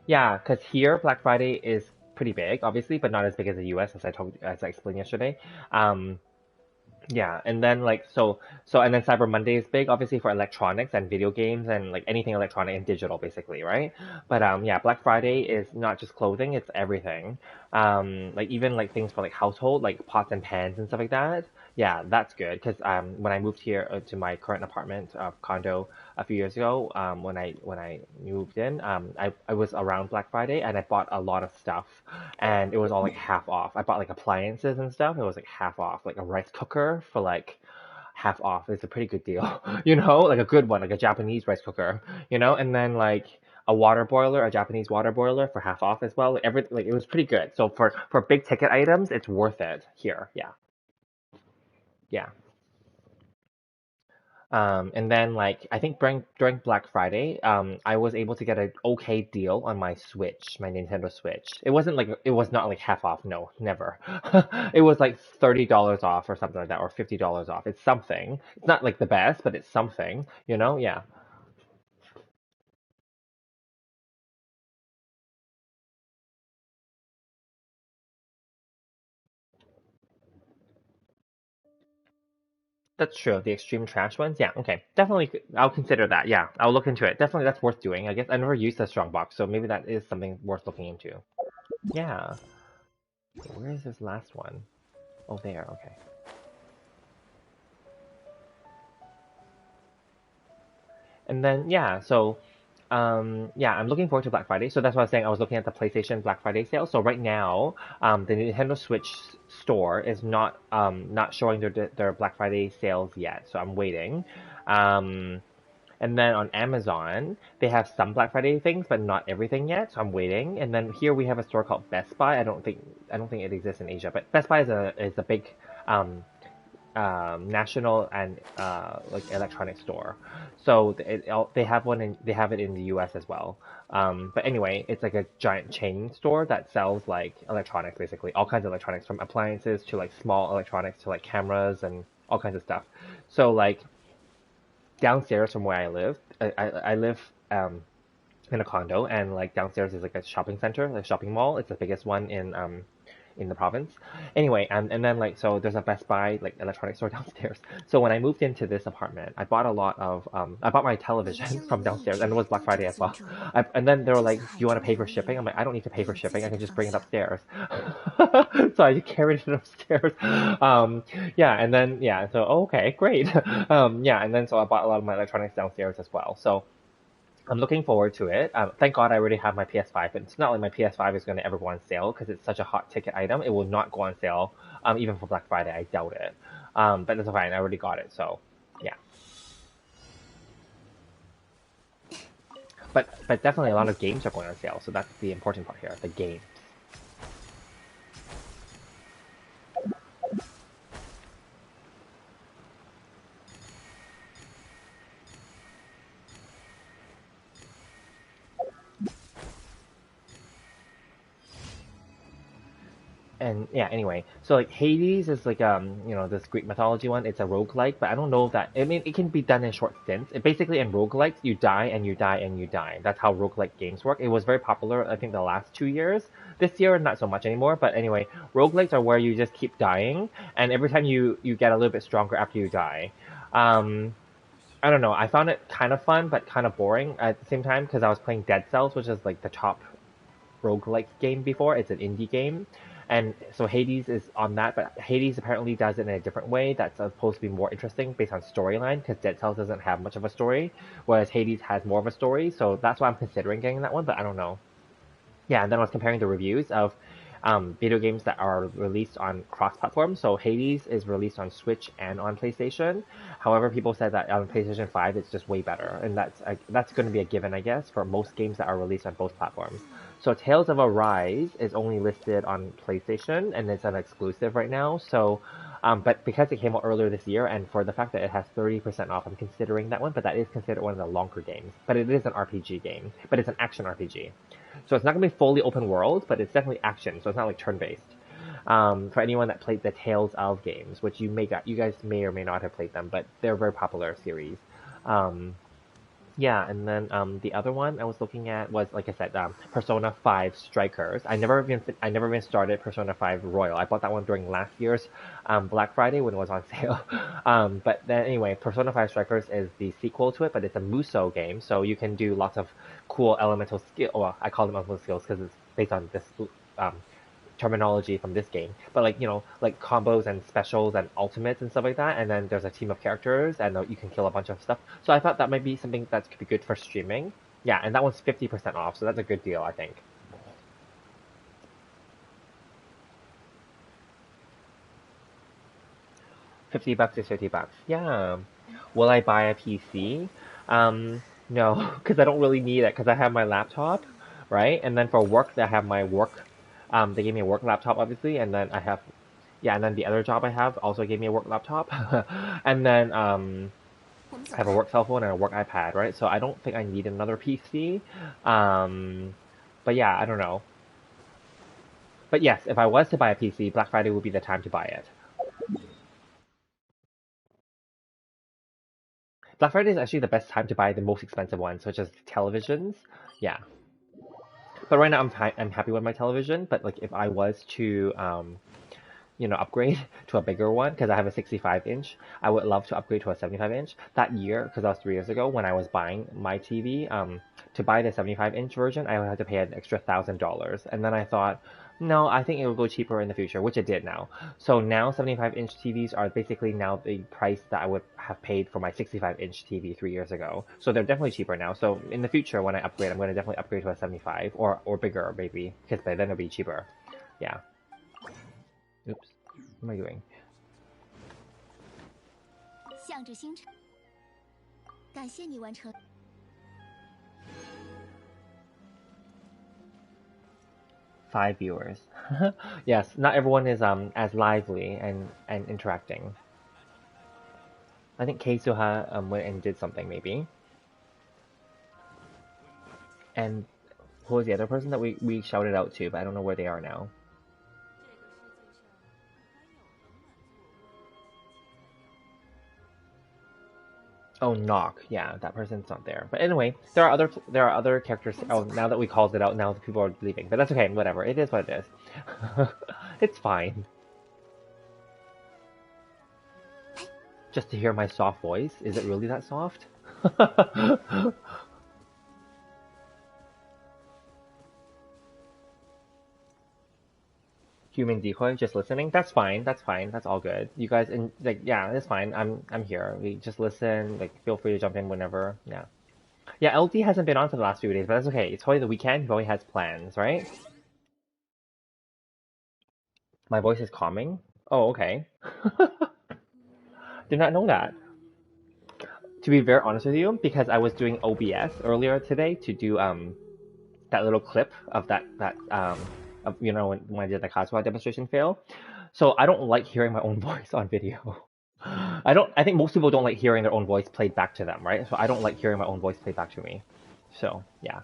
Speaker 1: Yeah, because here Black Friday is pretty big, obviously, but not as big as the US, as I explained yesterday. Um, yeah, and then like and then Cyber Monday is big, obviously for electronics and video games and like anything electronic and digital, basically, right? But yeah, Black Friday is not just clothing; it's everything. Like even like things for like household, like pots and pans and stuff like that. Yeah, that's good because when I moved here to my current apartment condo a few years ago, when I moved in, I was around Black Friday and I bought a lot of stuff and it was all like half off. I bought like appliances and stuff. It was like half off, like a rice cooker for like half off. It's a pretty good deal, you know, like a good one, like a Japanese rice cooker, you know, and then like a water boiler, a Japanese water boiler for half off as well. Like everything, like it was pretty good. So for big ticket items, it's worth it here. Yeah, yeah. And then like I think during Black Friday, I was able to get an okay deal on my Switch, my Nintendo Switch. It was not like half off, no, never. It was like $30 off or something like that, or $50 off. It's something. It's not like the best, but it's something, you know? Yeah. That's true. The extreme trash ones, yeah, okay. Definitely I'll consider that. Yeah, I'll look into it. Definitely that's worth doing. I guess I never used the strong box, so maybe that is something worth looking into. Yeah. Okay, where is this last one? Oh, there, okay. And then, yeah, so yeah, I'm looking forward to Black Friday. So that's why I was saying I was looking at the PlayStation Black Friday sale. So right now, the Nintendo Switch store is not showing their Black Friday sales yet. So I'm waiting. Um, and then on Amazon, they have some Black Friday things, but not everything yet. So I'm waiting. And then here we have a store called Best Buy. I don't think it exists in Asia, but Best Buy is a big um, national and like electronic store. So they have they have it in the U.S. as well. But anyway, it's like a giant chain store that sells like electronics, basically all kinds of electronics, from appliances to like small electronics to like cameras and all kinds of stuff. So like downstairs from where I live, I live in a condo, and like downstairs is like a shopping center, like a shopping mall. It's the biggest one in the province. Anyway, and then like so there's a Best Buy like electronics store downstairs. So when I moved into this apartment, I bought a lot of I bought my television from downstairs, and it was Black Friday as well. And then they were like, "Do you want to pay for shipping?" I'm like, "I don't need to pay for shipping. I can just bring it upstairs." So I just carried it upstairs. Um, yeah, and then yeah, so okay, great. Yeah, and then so I bought a lot of my electronics downstairs as well. So I'm looking forward to it. Thank God I already have my PS5, but it's not like my PS5 is going to ever go on sale because it's such a hot ticket item. It will not go on sale, even for Black Friday. I doubt it. But that's fine. I already got it, so yeah. But definitely a lot of games are going on sale, so that's the important part here. The games. And yeah, anyway, so like Hades is like this Greek mythology one. It's a roguelike, but I don't know that I mean it can be done in short stints. It basically in roguelikes you die and you die and you die. That's how roguelike games work. It was very popular I think the last 2 years. This year not so much anymore, but anyway, roguelikes are where you just keep dying, and every time you get a little bit stronger after you die. Um I don't know. I found it kind of fun but kind of boring at the same time because I was playing Dead Cells, which is like the top roguelike game before. It's an indie game. And so Hades is on that, but Hades apparently does it in a different way that's supposed to be more interesting based on storyline, because Dead Cells doesn't have much of a story, whereas Hades has more of a story, so that's why I'm considering getting that one, but I don't know. Yeah, and then I was comparing the reviews of video games that are released on cross-platform. So Hades is released on Switch and on PlayStation. However, people said that on PlayStation 5 it's just way better, and that's going to be a given, I guess, for most games that are released on both platforms. So Tales of Arise is only listed on PlayStation, and it's an exclusive right now. So, but because it came out earlier this year, and for the fact that it has 30% off, I'm considering that one. But that is considered one of the longer games. But it is an RPG game, but it's an action RPG. So it's not going to be fully open world, but it's definitely action. So it's not like turn-based. For anyone that played the Tales of games, which you guys may or may not have played them, but they're a very popular series. Um, yeah, and then the other one I was looking at was, like I said, Persona 5 Strikers. I never even started Persona 5 Royal. I bought that one during last year's Black Friday when it was on sale. But then anyway, Persona 5 Strikers is the sequel to it, but it's a Muso game, so you can do lots of cool elemental skill. Well, I call them elemental skills because it's based on this um, terminology from this game, but like like combos and specials and ultimates and stuff like that. And then there's a team of characters, and you can kill a bunch of stuff. So I thought that might be something that could be good for streaming. Yeah, and that one's 50% off, so that's a good deal, I think. $50 is $50. Yeah. Will I buy a PC? No, because I don't really need it because I have my laptop, right? And then for work, I have my work. They gave me a work laptop, obviously, and then I have, yeah, and then the other job I have also gave me a work laptop, and then I have a work cell phone and a work iPad, right? So I don't think I need another PC. Um, but yeah, I don't know. But yes, if I was to buy a PC, Black Friday would be the time to buy it. Black Friday is actually the best time to buy the most expensive ones, such as televisions. Yeah. But right now I'm happy with my television. But like if I was to upgrade to a bigger one because I have a 65 inch, I would love to upgrade to a 75 inch. That year, because that was 3 years ago when I was buying my TV, to buy the 75-inch version, I would have to pay an extra $1,000. And then I thought, No, I think it will go cheaper in the future, which it did now. So now 75-inch TVs are basically now the price that I would have paid for my 65-inch TV 3 years ago. So they're definitely cheaper now. So in the future, when I upgrade, I'm going to definitely upgrade to a 75 or bigger, maybe, because by then it'll be cheaper. Yeah. Oops. What am I doing?
Speaker 2: 向着星辰，感谢你完成。
Speaker 1: 5 viewers. Yes, not everyone is as lively and interacting. I think Keisuha went and did something maybe. And who was the other person that we shouted out to, but I don't know where they are now. Oh, Knock. Yeah, that person's not there. But anyway, there are other characters. Oh, now that we called it out, now the people are leaving. But that's okay. Whatever. It is what it is. It's fine. Just to hear my soft voice. Is it really that soft? Human decoy, just listening. That's fine. That's fine. That's all good. You guys, and like, yeah, it's fine. I'm here. We just listen. Like, feel free to jump in whenever. Yeah. Yeah, LD hasn't been on for the last few days, but that's okay. It's probably the weekend. He probably has plans, right? My voice is calming. Oh, okay. Did not know that. To be very honest with you, because I was doing OBS earlier today to do that little clip of that of, you know, when I did the Kazuha demonstration fail. So I don't like hearing my own voice on video. I think most people don't like hearing their own voice played back to them, right? So I don't like hearing my own voice played back to me. So yeah.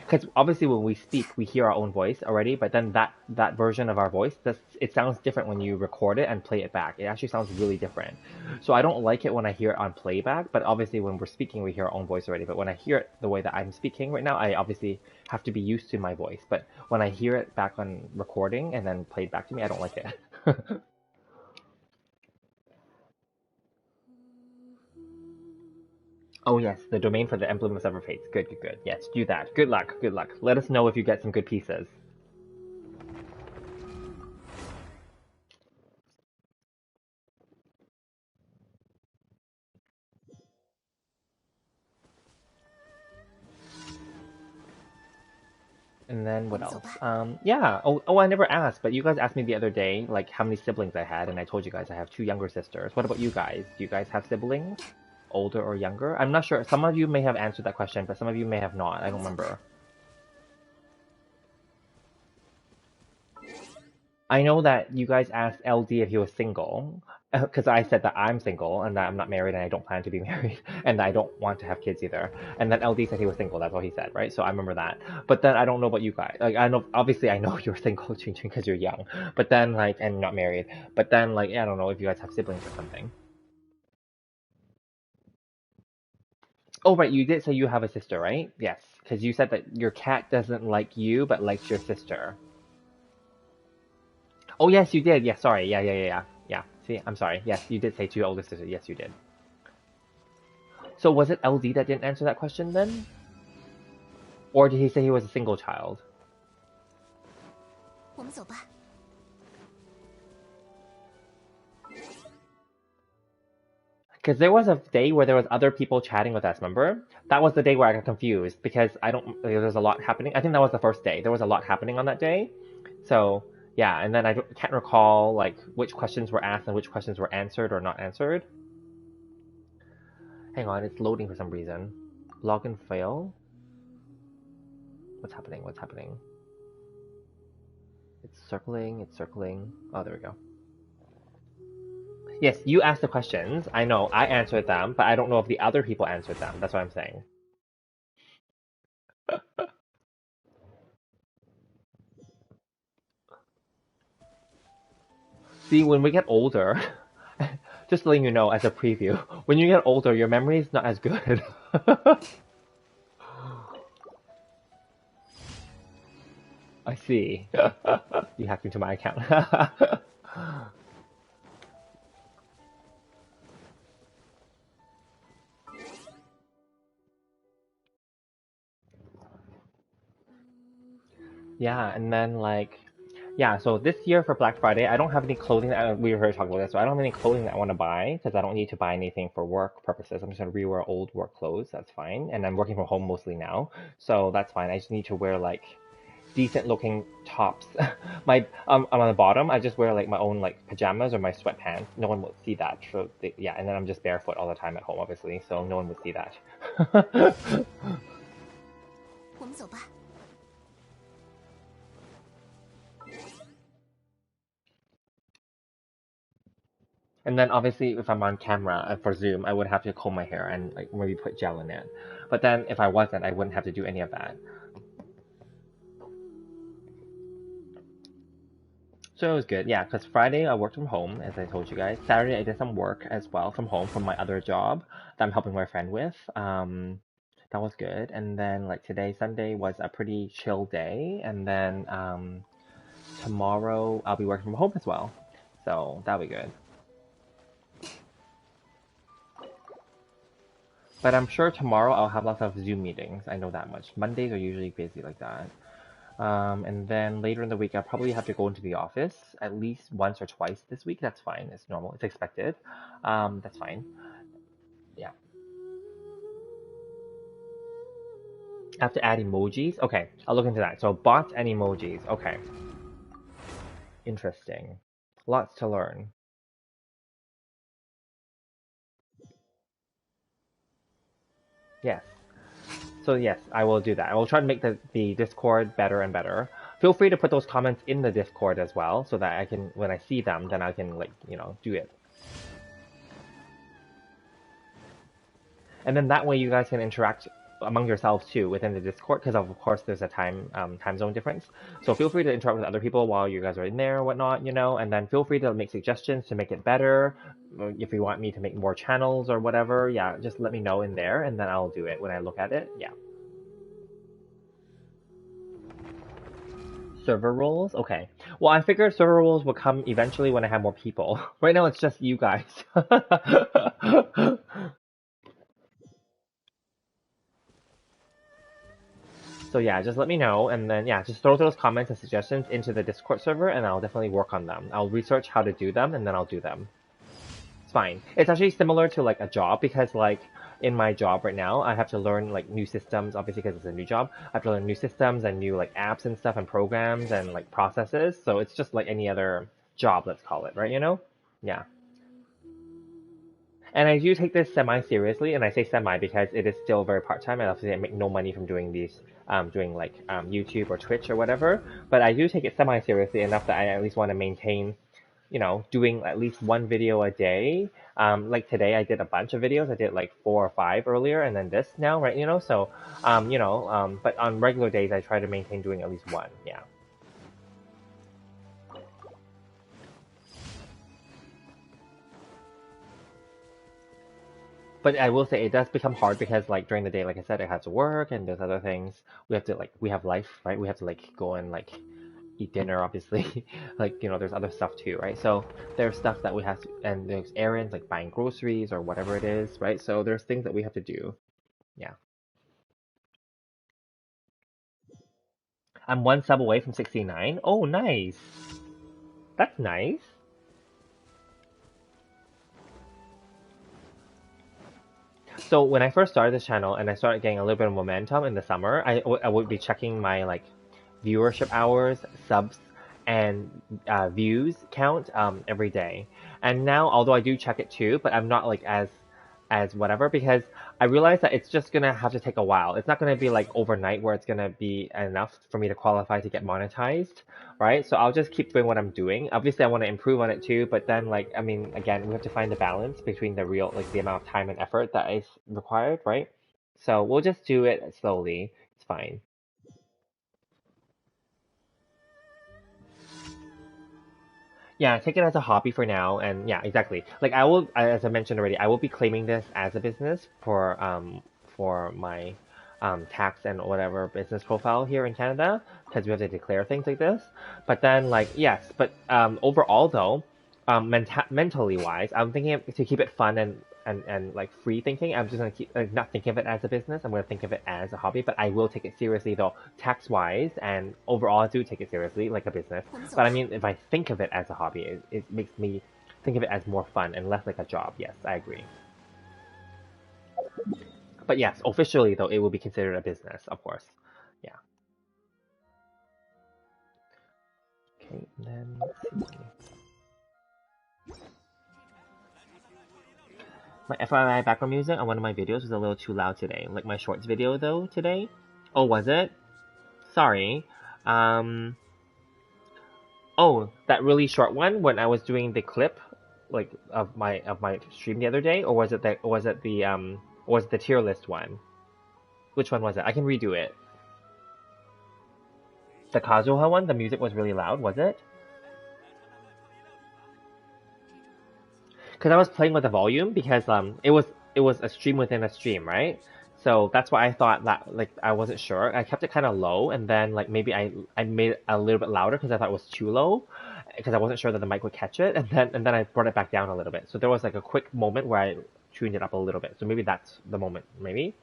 Speaker 1: Because obviously when we speak, we hear our own voice already, but then that version of our voice, it sounds different when you record it and play it back. It actually sounds really different. So I don't like it when I hear it on playback, but obviously when we're speaking, we hear our own voice already. But when I hear it the way that I'm speaking right now, I obviously have to be used to my voice. But when I hear it back on recording and then played back to me, I don't like it. Oh yes, the domain for the Emblem of Severed Fates. Good, good, good. Yes, do that. Good luck, good luck. Let us know if you get some good pieces. And then what else? Yeah. Oh, I never asked, but you guys asked me the other day, like how many siblings I had, and I told you guys I have 2 younger sisters. What about you guys? Do you guys have siblings? Older or younger? I'm not sure. Some of you may have answered that question, but some of you may have not. I don't remember. I know that you guys asked LD if he was single, because I said that I'm single and that I'm not married and I don't plan to be married and I don't want to have kids either. And then LD said he was single. That's all he said, right? So I remember that. But then I don't know about you guys. Like I know, obviously I know you're single, Ching Ching, because you're young. But then like, and not married. But then like, I don't know if you guys have siblings or something. Oh right, you did say you have a sister, right? Yes, because you said that your cat doesn't like you but likes your sister. Oh yes, you did. Yes, sorry. Yeah. Yeah. See, I'm sorry. Yes, you did say 2 older sisters. Yes, you did. So was it LD that didn't answer that question then? Or did he say he was a single child?
Speaker 2: 我们走吧。
Speaker 1: Because there was a day where there was other people chatting with us, remember? That was the day where I got confused because I don't, there's a lot happening. I think that was the first day. There was a lot happening on that day. So, yeah, and then I can't recall like which questions were asked and which questions were answered or not answered. Hang on, it's loading for some reason. Login fail? What's happening? What's happening? It's circling, it's circling. Oh, there we go. Yes, you asked the questions. I know, I answered them, but I don't know if the other people answered them. That's what I'm saying. See, when we get older, just letting you know as a preview, when you get older, your memory is not as good. I see. You hacked into my account. Yeah, and then like, Yeah, so this year for Black Friday, I don't have any clothing we were talking about this, so I don't have any clothing that I want to buy because I don't need to buy anything for work purposes. I'm just gonna rewear old work clothes, that's fine. And I'm working from home mostly now, so that's fine. I just need to wear like decent looking tops. I'm on the bottom, I just wear like my own like pajamas or my sweatpants. No one will see that. So yeah, and then I'm just barefoot all the time at home, obviously, so no one would see that.
Speaker 2: 我们走吧。
Speaker 1: And then obviously if I'm on camera for Zoom, I would have to comb my hair and like maybe put gel in it. But then if I wasn't, I wouldn't have to do any of that. So it was good, yeah, because Friday I worked from home, as I told you guys. Saturday I did some work as well from home from my other job that I'm helping my friend with. That was good. And then like today, Sunday, was a pretty chill day. And then tomorrow I'll be working from home as well. So that'll be good. But I'm sure tomorrow I'll have lots of Zoom meetings. I know that much. Mondays are usually busy like that. And then later in the week, I'll probably have to go into the office at least once or twice this week. That's fine. It's normal. It's expected. That's fine. Yeah. I have to add emojis. Okay, I'll look into that. So bots and emojis. Okay. Interesting. Lots to learn. Yes. So yes, I will do that. I will try to make the Discord better and better. Feel free to put those comments in the Discord as well, so that I can, when I see them, then I can like, do it. And then that way you guys can interact among yourselves too within the Discord, because of course there's a time zone difference. So feel free to interact with other people while you guys are in there or whatnot, and then feel free to make suggestions to make it better. If you want me to make more channels or whatever, yeah, just let me know in there and then I'll do it when I look at it. Yeah. Server roles? Okay. Well, I figured server roles will come eventually when I have more people. Right now it's just you guys. So yeah, just let me know, and then yeah, just throw those comments and suggestions into the Discord server, and I'll definitely work on them. I'll research how to do them, and then I'll do them. It's fine. It's actually similar to like a job, because like in my job right now, I have to learn like new systems, obviously because it's a new job. I have to learn new systems and new like apps and stuff and programs and like processes. So it's just like any other job, let's call it, right? Yeah. And I do take this semi-seriously, and I say semi because it is still very part-time, and obviously I make no money from doing these, doing like YouTube or Twitch or whatever. But I do take it semi-seriously enough that I at least want to maintain, doing at least one video a day. Like today, I did a bunch of videos. I did like 4 or 5 earlier, and then this now, right? So, but on regular days, I try to maintain doing at least one. Yeah. But I will say it does become hard because like during the day, like I said, I have to work and there's other things. We have life, right? We have to like go and like eat dinner, obviously. Like, there's other stuff too, right? So there's stuff that we have to, and there's errands like buying groceries or whatever it is, right? So there's things that we have to do. Yeah. I'm 1 sub away from 69. Oh, nice. That's nice. So when I first started this channel and I started getting a little bit of momentum in the summer, I would be checking my like viewership hours, subs, and views count every day. And now, although I do check it too, but I'm not like as whatever, because I realize that it's just gonna have to take a while. It's not gonna be like overnight where it's gonna be enough for me to qualify to get monetized, right? So I'll just keep doing what I'm doing. Obviously, I want to improve on it too, but then like, I mean, again, we have to find the balance between the real, like the amount of time and effort that is required, right? So we'll just do it slowly. It's fine. Yeah, take it as a hobby for now, and yeah, exactly. Like I will, as I mentioned already, I will be claiming this as a business for my tax and whatever business profile here in Canada, because we have to declare things like this. But then like yes, but overall though, mentally wise, I'm thinking to keep it fun and like free thinking. I'm just gonna keep not think of it as a business. I'm gonna think of it as a hobby, but I will take it seriously though, tax wise and overall. I do take it seriously like a business. But I mean, if I think of it as a hobby, it makes me think of it as more fun and less like a job. Yes, I agree. But yes, officially though, it will be considered a business, of course. Yeah. Okay, then let's see. My FYI background music on one of my videos was a little too loud today. Like my shorts video though today. Oh, was it? Sorry. Um. Oh, that really short one when I was doing the clip, like of my stream the other day, or was it the tier list one? Which one was it? I can redo it. The Kazuha one. The music was really loud. Was it? Because I was playing with the volume because it was a stream within a stream, right? So that's why I thought that like I wasn't sure. I kept it kind of low, and then like maybe I made it a little bit louder because I thought it was too low, because I wasn't sure that the mic would catch it, and then I brought it back down a little bit. So there was like a quick moment where I tuned it up a little bit. So maybe that's the moment. Maybe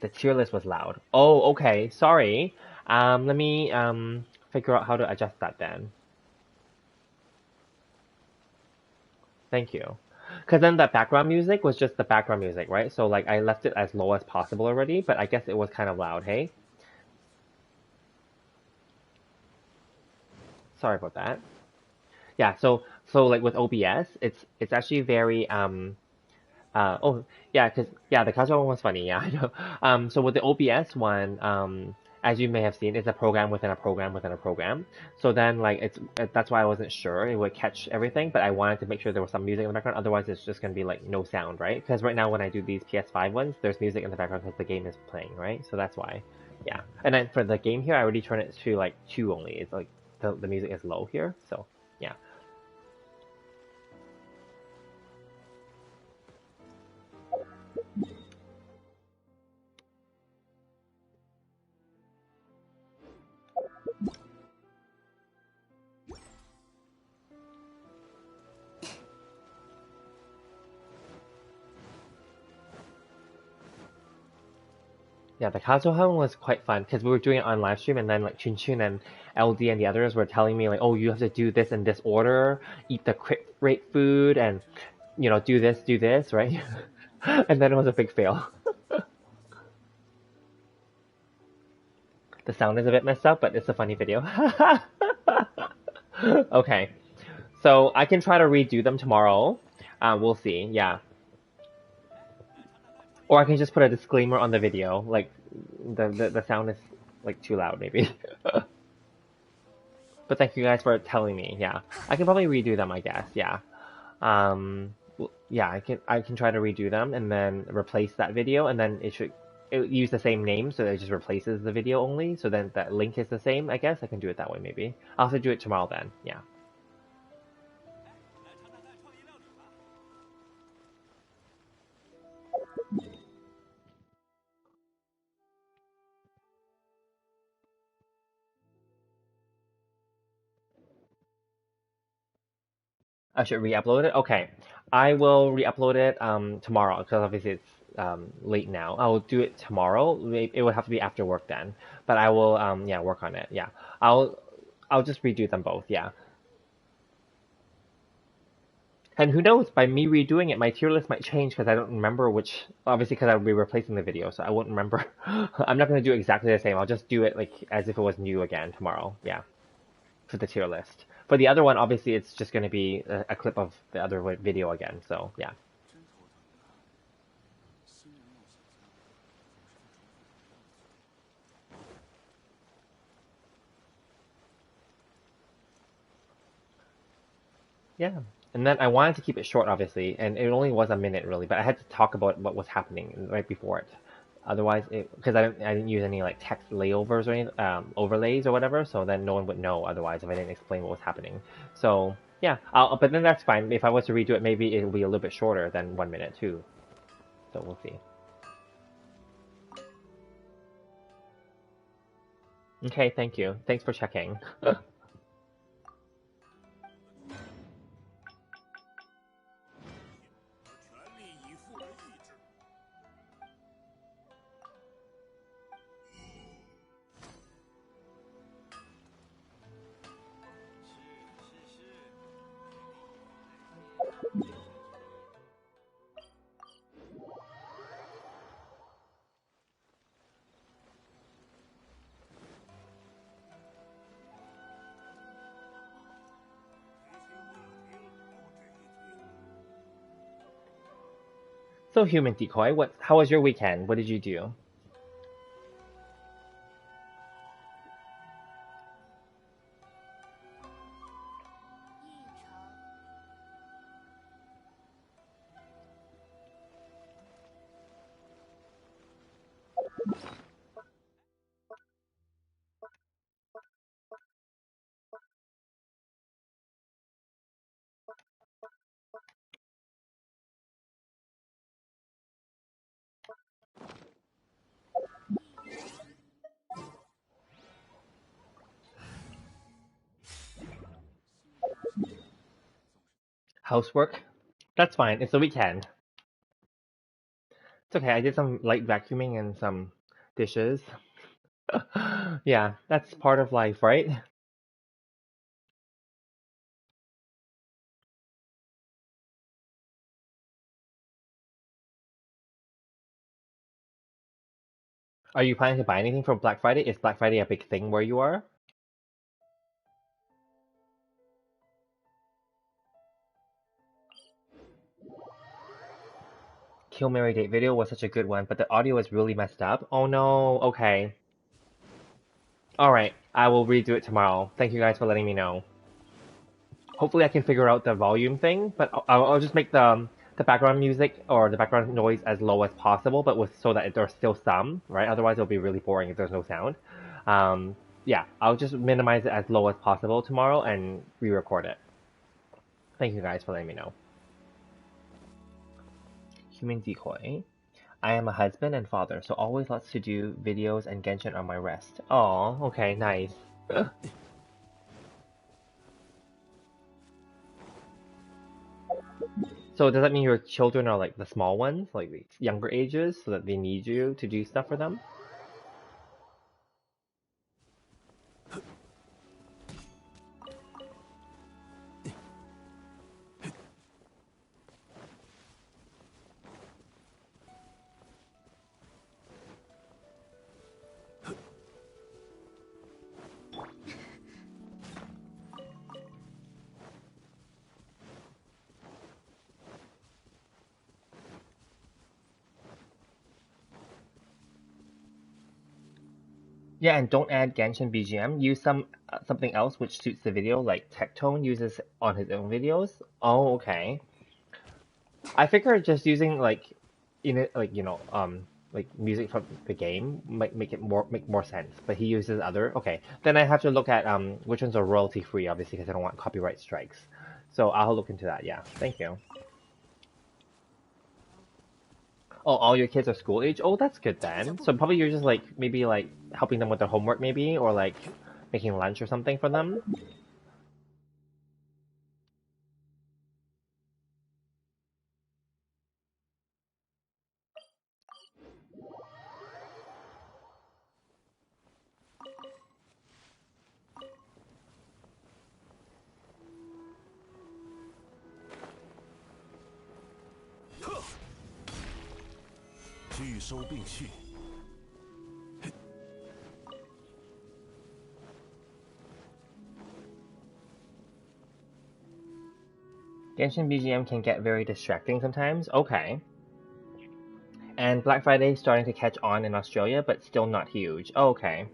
Speaker 1: the tier list was loud. Oh, okay. Sorry. Let me figure out how to adjust that then. Thank you. Because then the background music was just the background music, right? So like I left it as low as possible already, but I guess it was kind of loud, hey? Sorry about that. Yeah, so like with OBS, it's actually very oh yeah, cause yeah, the casual one was funny. Yeah, I know. So with the OBS one, as you may have seen, it's a program within a program within a program. So then like that's why I wasn't sure it would catch everything, but I wanted to make sure there was some music in the background. Otherwise, it's just gonna be like no sound, right? Because right now when I do these PS5 ones, there's music in the background because the game is playing, right? So that's why. Yeah. And then for the game here, I already turn it to like 2 only. It's like the music is low here. So yeah. Yeah, the Kazuha one was quite fun because we were doing it on live stream, and then like Chun Chun and LD and the others were telling me like, oh, you have to do this in this order, eat the quick rate food, and do this, right? And then it was a big fail. The sound is a bit messed up, but it's a funny video. Okay, so I can try to redo them tomorrow. We'll see. Yeah, or I can just put a disclaimer on the video, like the sound is like too loud, maybe. But thank you guys for telling me. Yeah, I can probably redo them, I guess. Yeah. Yeah, I can try to redo them and then replace that video, and then it use the same name, so it just replaces the video only. So then that link is the same. I guess I can do it that way. Maybe I'll have to do it tomorrow then. Yeah. I should re-upload it. Okay, I will re-upload it tomorrow because obviously it's late now. I will do it tomorrow. It would have to be after work then, but I will yeah, work on it. Yeah, I'll just redo them both. Yeah, and who knows? By me redoing it, my tier list might change because I don't remember which. Obviously, because I'll be replacing the video, so I won't remember. I'm not gonna do exactly the same. I'll just do it like as if it was new again tomorrow. Yeah, for the tier list. For the other one, obviously, it's just going to be a clip of the other video again. So yeah. Yeah. And then I wanted to keep it short, obviously, and it only was a minute really, but I had to talk about what was happening right before it. Otherwise, because I didn't use any like text layovers or any overlays or whatever, so then no one would know otherwise if I didn't explain what was happening. So yeah, but then that's fine. If I was to redo it, maybe it'll be a little bit shorter than 1 minute too. So we'll see. Okay, thank you. Thanks for checking. So, human decoy, how was your weekend? What did you do? Housework? That's fine. It's the weekend. It's okay. I did some light vacuuming and some dishes. Yeah, that's part of life, right? Are you planning to buy anything for Black Friday? Is Black Friday a big thing where you are? Kill Mary Date video was such a good one, but the audio is really messed up. Oh no, okay. Alright, I will redo it tomorrow. Thank you guys for letting me know. Hopefully I can figure out the volume thing, but I'll just make the background music or the background noise as low as possible, but with so that there's still some, right? Otherwise it'll be really boring if there's no sound. Yeah, I'll just minimize it as low as possible tomorrow and re-record it. Thank you guys for letting me know. Human decoy. I am a husband and father, so always lots to do, videos and Genshin on my rest. Oh, okay, nice. So does that mean your children are like the small ones, like the younger ages, so that they need you to do stuff for them? Yeah, and don't add Genshin BGM. Use something else which suits the video, like Tectone uses on his own videos. Oh, okay. I figure just using like, in it, like like music from the game might make more sense. But he uses other. Okay, then I have to look at which ones are royalty free, obviously, because I don't want copyright strikes. So I'll look into that. Yeah, thank you. Oh, all your kids are school age? Oh, that's good then. So probably you're just like maybe like helping them with their homework maybe or like making lunch or something for them.
Speaker 3: 拒收并蓄。
Speaker 1: Genshin BGM can get very distracting sometimes. Okay. And Black Friday is starting to catch on in Australia, but still not huge. Okay.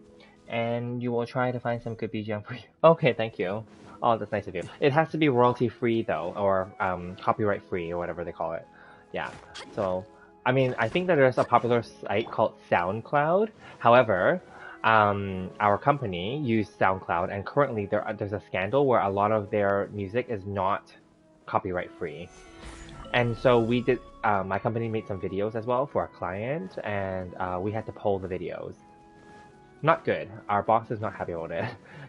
Speaker 1: And you will try to find some good BGM for you. Okay, thank you. Oh, that's nice of you. It has to be royalty free though, or copyright free, or whatever they call it. Yeah. So, I mean, I think that there's a popular site called SoundCloud. However, our company used SoundCloud, and currently there's a scandal where a lot of their music is not copyright free. And so we did. My company made some videos as well for our client, and we had to pull the videos. Not good. Our boss is not happy about it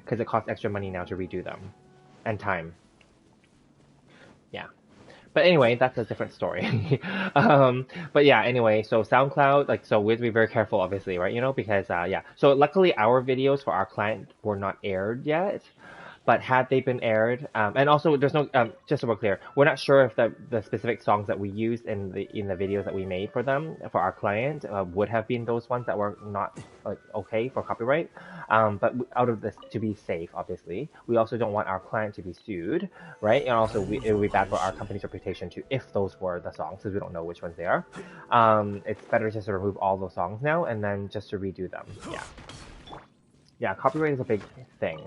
Speaker 1: because it costs extra money now to redo them and time. Yeah. But anyway, that's a different story. But yeah, anyway, so SoundCloud, like, so we have to be very careful, obviously, right? You know, because, yeah. So luckily our videos for our client were not aired yet. But had they been aired, and also there's no, just so we're clear, we're not sure if the specific songs that we used in the videos that we made for them, for our client, would have been those ones that were not like okay for copyright. But out of this, to be safe, obviously, we also don't want our client to be sued, right? And also it would be bad for our company's reputation too if those were the songs, because we don't know which ones they are. It's better just to remove all those songs now and then just to redo them. Yeah. Yeah, copyright is a big thing.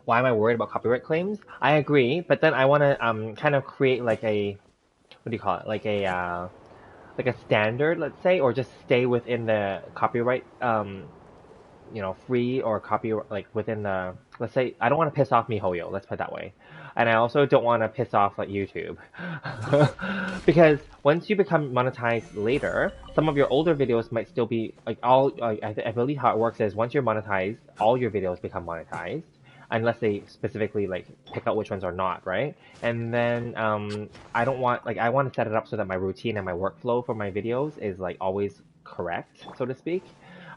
Speaker 1: Why am I worried about copyright claims? I agree, but then I want to kind of create like a, what do you call it? Like a standard, let's say, or just stay within the copyright free or copy like within the, let's say, I don't want to piss off MiHoYo, let's put it that way. And I also don't want to piss off like YouTube. Because once you become monetized later, some of your older videos might still be like I believe how it works is once you're monetized, all your videos become monetized. Unless they specifically like pick out which ones are not, right? And then I don't want like I want to set it up so that my routine and my workflow for my videos is like always correct, so to speak.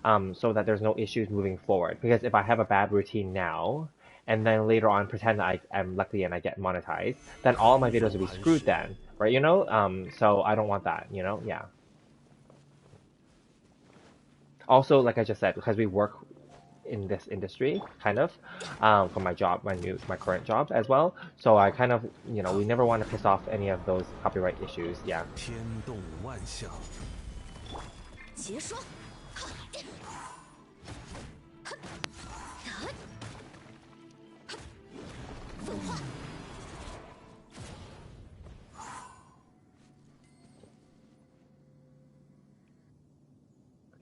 Speaker 1: So that there's no issues moving forward. Because if I have a bad routine now, and then later on pretend that I am lucky and I get monetized, then all my videos will be screwed then, right? You know? So I don't want that, you know? Yeah. Also, like I just said, because we work in this industry, kind of, for my job, my current job as well. So I kind of, we never want to piss off any of those copyright issues. Yeah.
Speaker 3: 天动万象，
Speaker 2: 结束。腐化。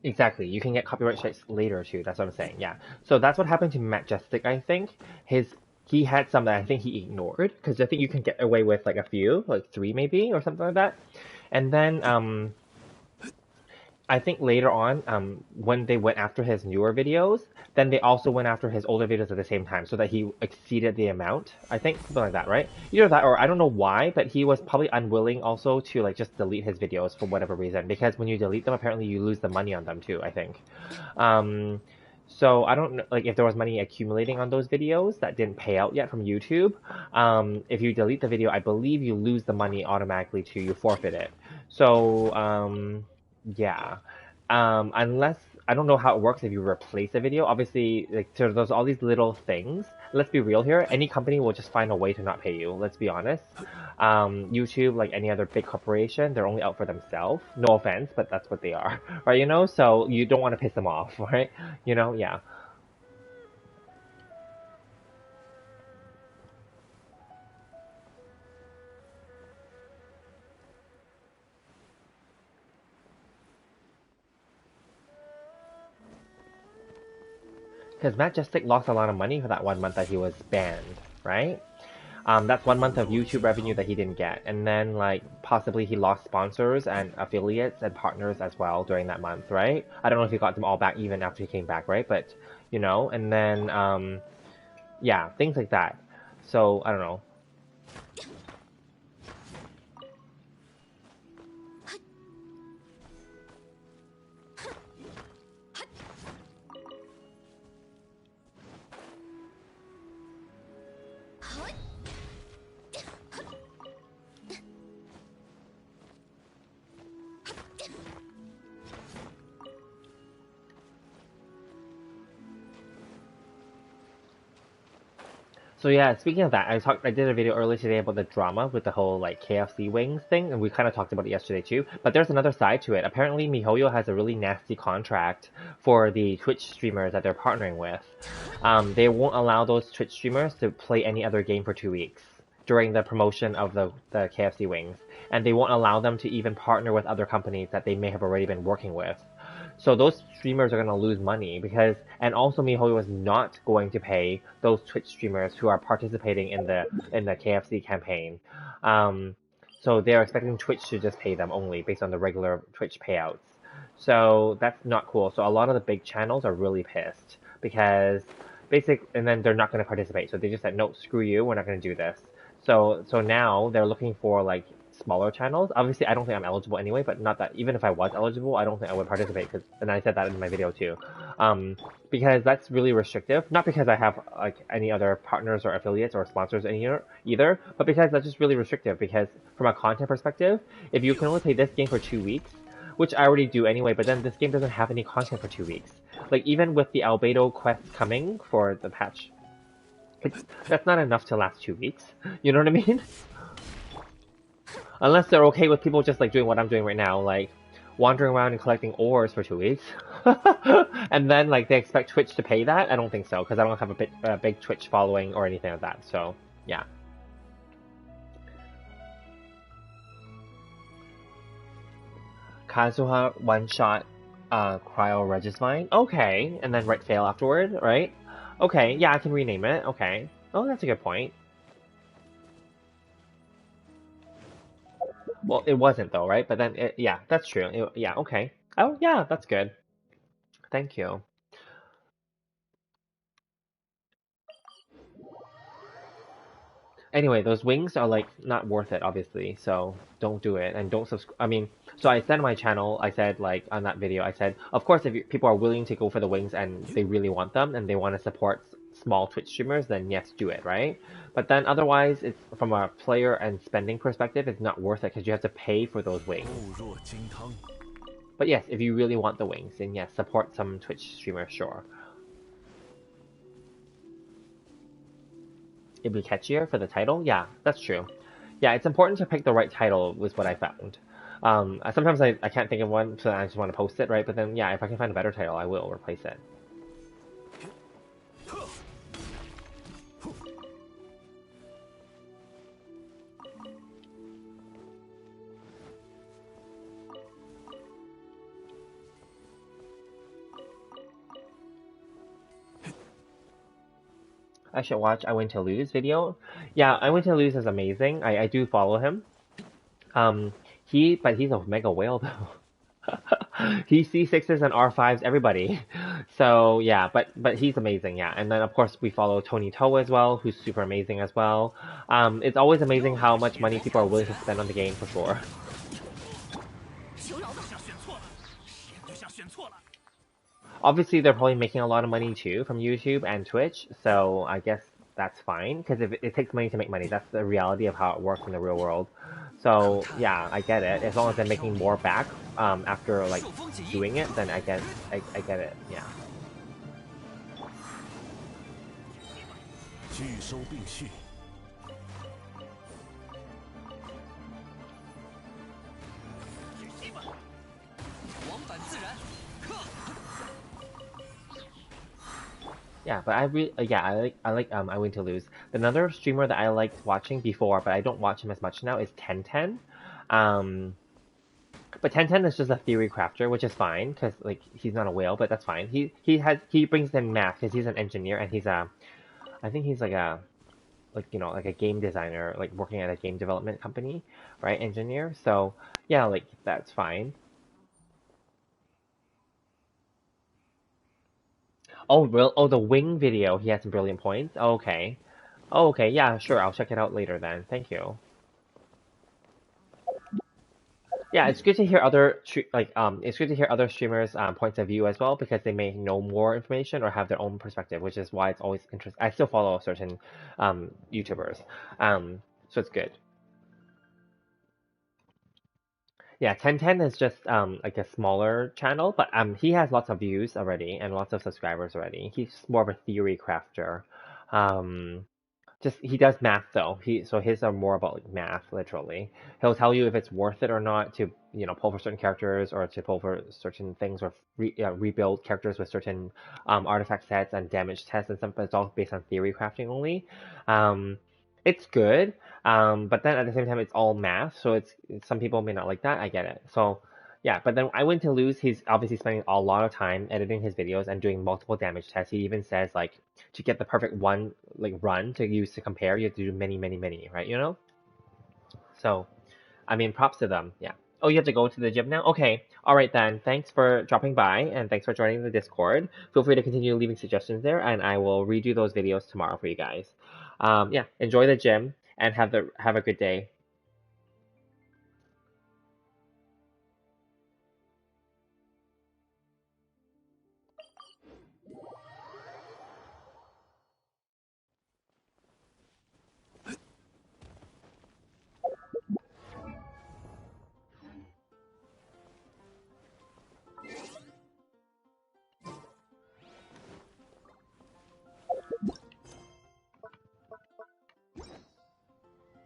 Speaker 1: Exactly. You can get copyright strikes later too. That's what I'm saying. Yeah. So that's what happened to Majestic, I think. He had some that I think he ignored because I think you can get away with like a few, like 3 maybe or something like that. And then I think later on, when they went after his newer videos, then they also went after his older videos at the same time, so that he exceeded the amount. I think something like that, right? Either that, or I don't know why, but he was probably unwilling also to like just delete his videos for whatever reason. Because when you delete them, apparently you lose the money on them too. I think. So I don't know, like if there was money accumulating on those videos that didn't pay out yet from YouTube. If you delete the video, I believe you lose the money automatically too. You forfeit it. So yeah. Unless I don't know how it works if you replace a video. Obviously, like so there's all these little things. Let's be real here. Any company will just find a way to not pay you. Let's be honest. YouTube, like any other big corporation, they're only out for themselves. No offense, but that's what they are, right? You know, so you don't want to piss them off, right? You know, yeah. Because Majestic lost a lot of money for that 1 month that he was banned, right? That's 1 month of YouTube revenue that he didn't get. And then, like, possibly he lost sponsors and affiliates and partners as well during that month, right? I don't know if he got them all back even after he came back, right? But, and then, yeah, things like that. So, I don't know. So yeah, speaking of that, I did a video earlier today about the drama with the whole like KFC wings thing, and we kind of talked about it yesterday too. But there's another side to it. Apparently, MiHoYo has a really nasty contract for the Twitch streamers that they're partnering with. They won't allow those Twitch streamers to play any other game for 2 weeks during the promotion of the KFC wings, and they won't allow them to even partner with other companies that they may have already been working with. So those streamers are going to lose money because, and also MiHoYo is not going to pay those Twitch streamers who are participating in the KFC campaign. So they're expecting Twitch to just pay them only based on the regular Twitch payouts. So that's not cool. So a lot of the big channels are really pissed because and then they're not going to participate. So they just said, no, screw you, we're not going to do this. So now they're looking for like smaller channels. Obviously, I don't think I'm eligible anyway, but not that even if I was eligible, I don't think I would participate and I said that in my video too. Because that's really restrictive. Not because I have like any other partners or affiliates or sponsors either, but because that's just really restrictive. Because from a content perspective, if you can only play this game for 2 weeks, which I already do anyway, but then this game doesn't have any content for 2 weeks. Like even with the Albedo quest coming for the patch, that's not enough to last 2 weeks. You know what I mean? Unless they're okay with people just like doing what I'm doing right now, like wandering around and collecting ores for 2 weeks, and then like they expect Twitch to pay that. I don't think so because I don't have a big Twitch following or anything like that. So yeah. Kazuha one shot cryo Regisvine. Okay, and then write fail afterward, right? Okay, yeah, I can rename it. Okay. Oh, that's a good point. Well, it wasn't though, right? But then, yeah, that's true. Yeah, okay. Oh, yeah, that's good. Thank you. Anyway, those wings are like not worth it, obviously. So don't do it and don't subscribe. I mean, so I said on my channel, I said like on that video, I said, of course, if people are willing to go for the wings and they really want them and they want to support small Twitch streamers, then yes, do it, right? But then otherwise, it's from a player and spending perspective, it's not worth it because you have to pay for those wings. But yes, if you really want the wings, then yes, support some Twitch streamers, sure. It'd be catchier for the title? Yeah, that's true. Yeah, it's important to pick the right title was what I found. Sometimes I can't think of one, so I just want to post it, right? But then, yeah, if I can find a better title, I will replace it. I should watch I Win to Lose video. Yeah, I Win to Lose is amazing. I do follow him. But he's a mega whale though. He C6s and R5s everybody. So yeah, but he's amazing, yeah. And then of course we follow Tony Toe as well, who's super amazing as well. It's always amazing how much money people are willing to spend on the game for sure. Obviously, they're probably making a lot of money too from YouTube and Twitch, so I guess that's fine, because if it takes money to make money, that's the reality of how it works in the real world. So yeah, I get it. As long as they're making more back after like doing it, then I get it. Yeah. Yeah, but I like I Win to Lose. Another streamer that I liked watching before, but I don't watch him as much now, is 1010. But 1010 is just a theory crafter, which is fine because like he's not a whale, but that's fine. He brings in math because he's an engineer and I think he's like like a game designer, like working at a game development company, right? Engineer. So yeah, like that's fine. Oh, real? Oh, the wing video. He had some brilliant points. Oh, okay. Oh, okay. Yeah, sure. I'll check it out later then. Thank you. Yeah, it's good to hear it's good to hear other streamers' points of view as well because they may know more information or have their own perspective, which is why it's always interesting. I still follow certain YouTubers, so it's good. Yeah, 1010 is just like a smaller channel, but he has lots of views already and lots of subscribers already. He's more of a theory crafter. Um, Just he does math though. His are more about like math, literally. He'll tell you if it's worth it or not to pull for certain characters or to pull for certain things or rebuild characters with certain artifact sets and damage tests and stuff. But it's all based on theory crafting only. It's good, but then at the same time it's all math, so it's some people may not like that. I get it. So yeah, but then I Win to Lose. He's obviously spending a lot of time editing his videos and doing multiple damage tests. He even says like to get the perfect one like run to use to compare, you have to do many, many, many, right? So I mean, props to them. Yeah. Oh, you have to go to the gym now? Okay. All right then. Thanks for dropping by and thanks for joining the Discord. Feel free to continue leaving suggestions there and I will redo those videos tomorrow for you guys. Yeah, enjoy the gym and have a good day.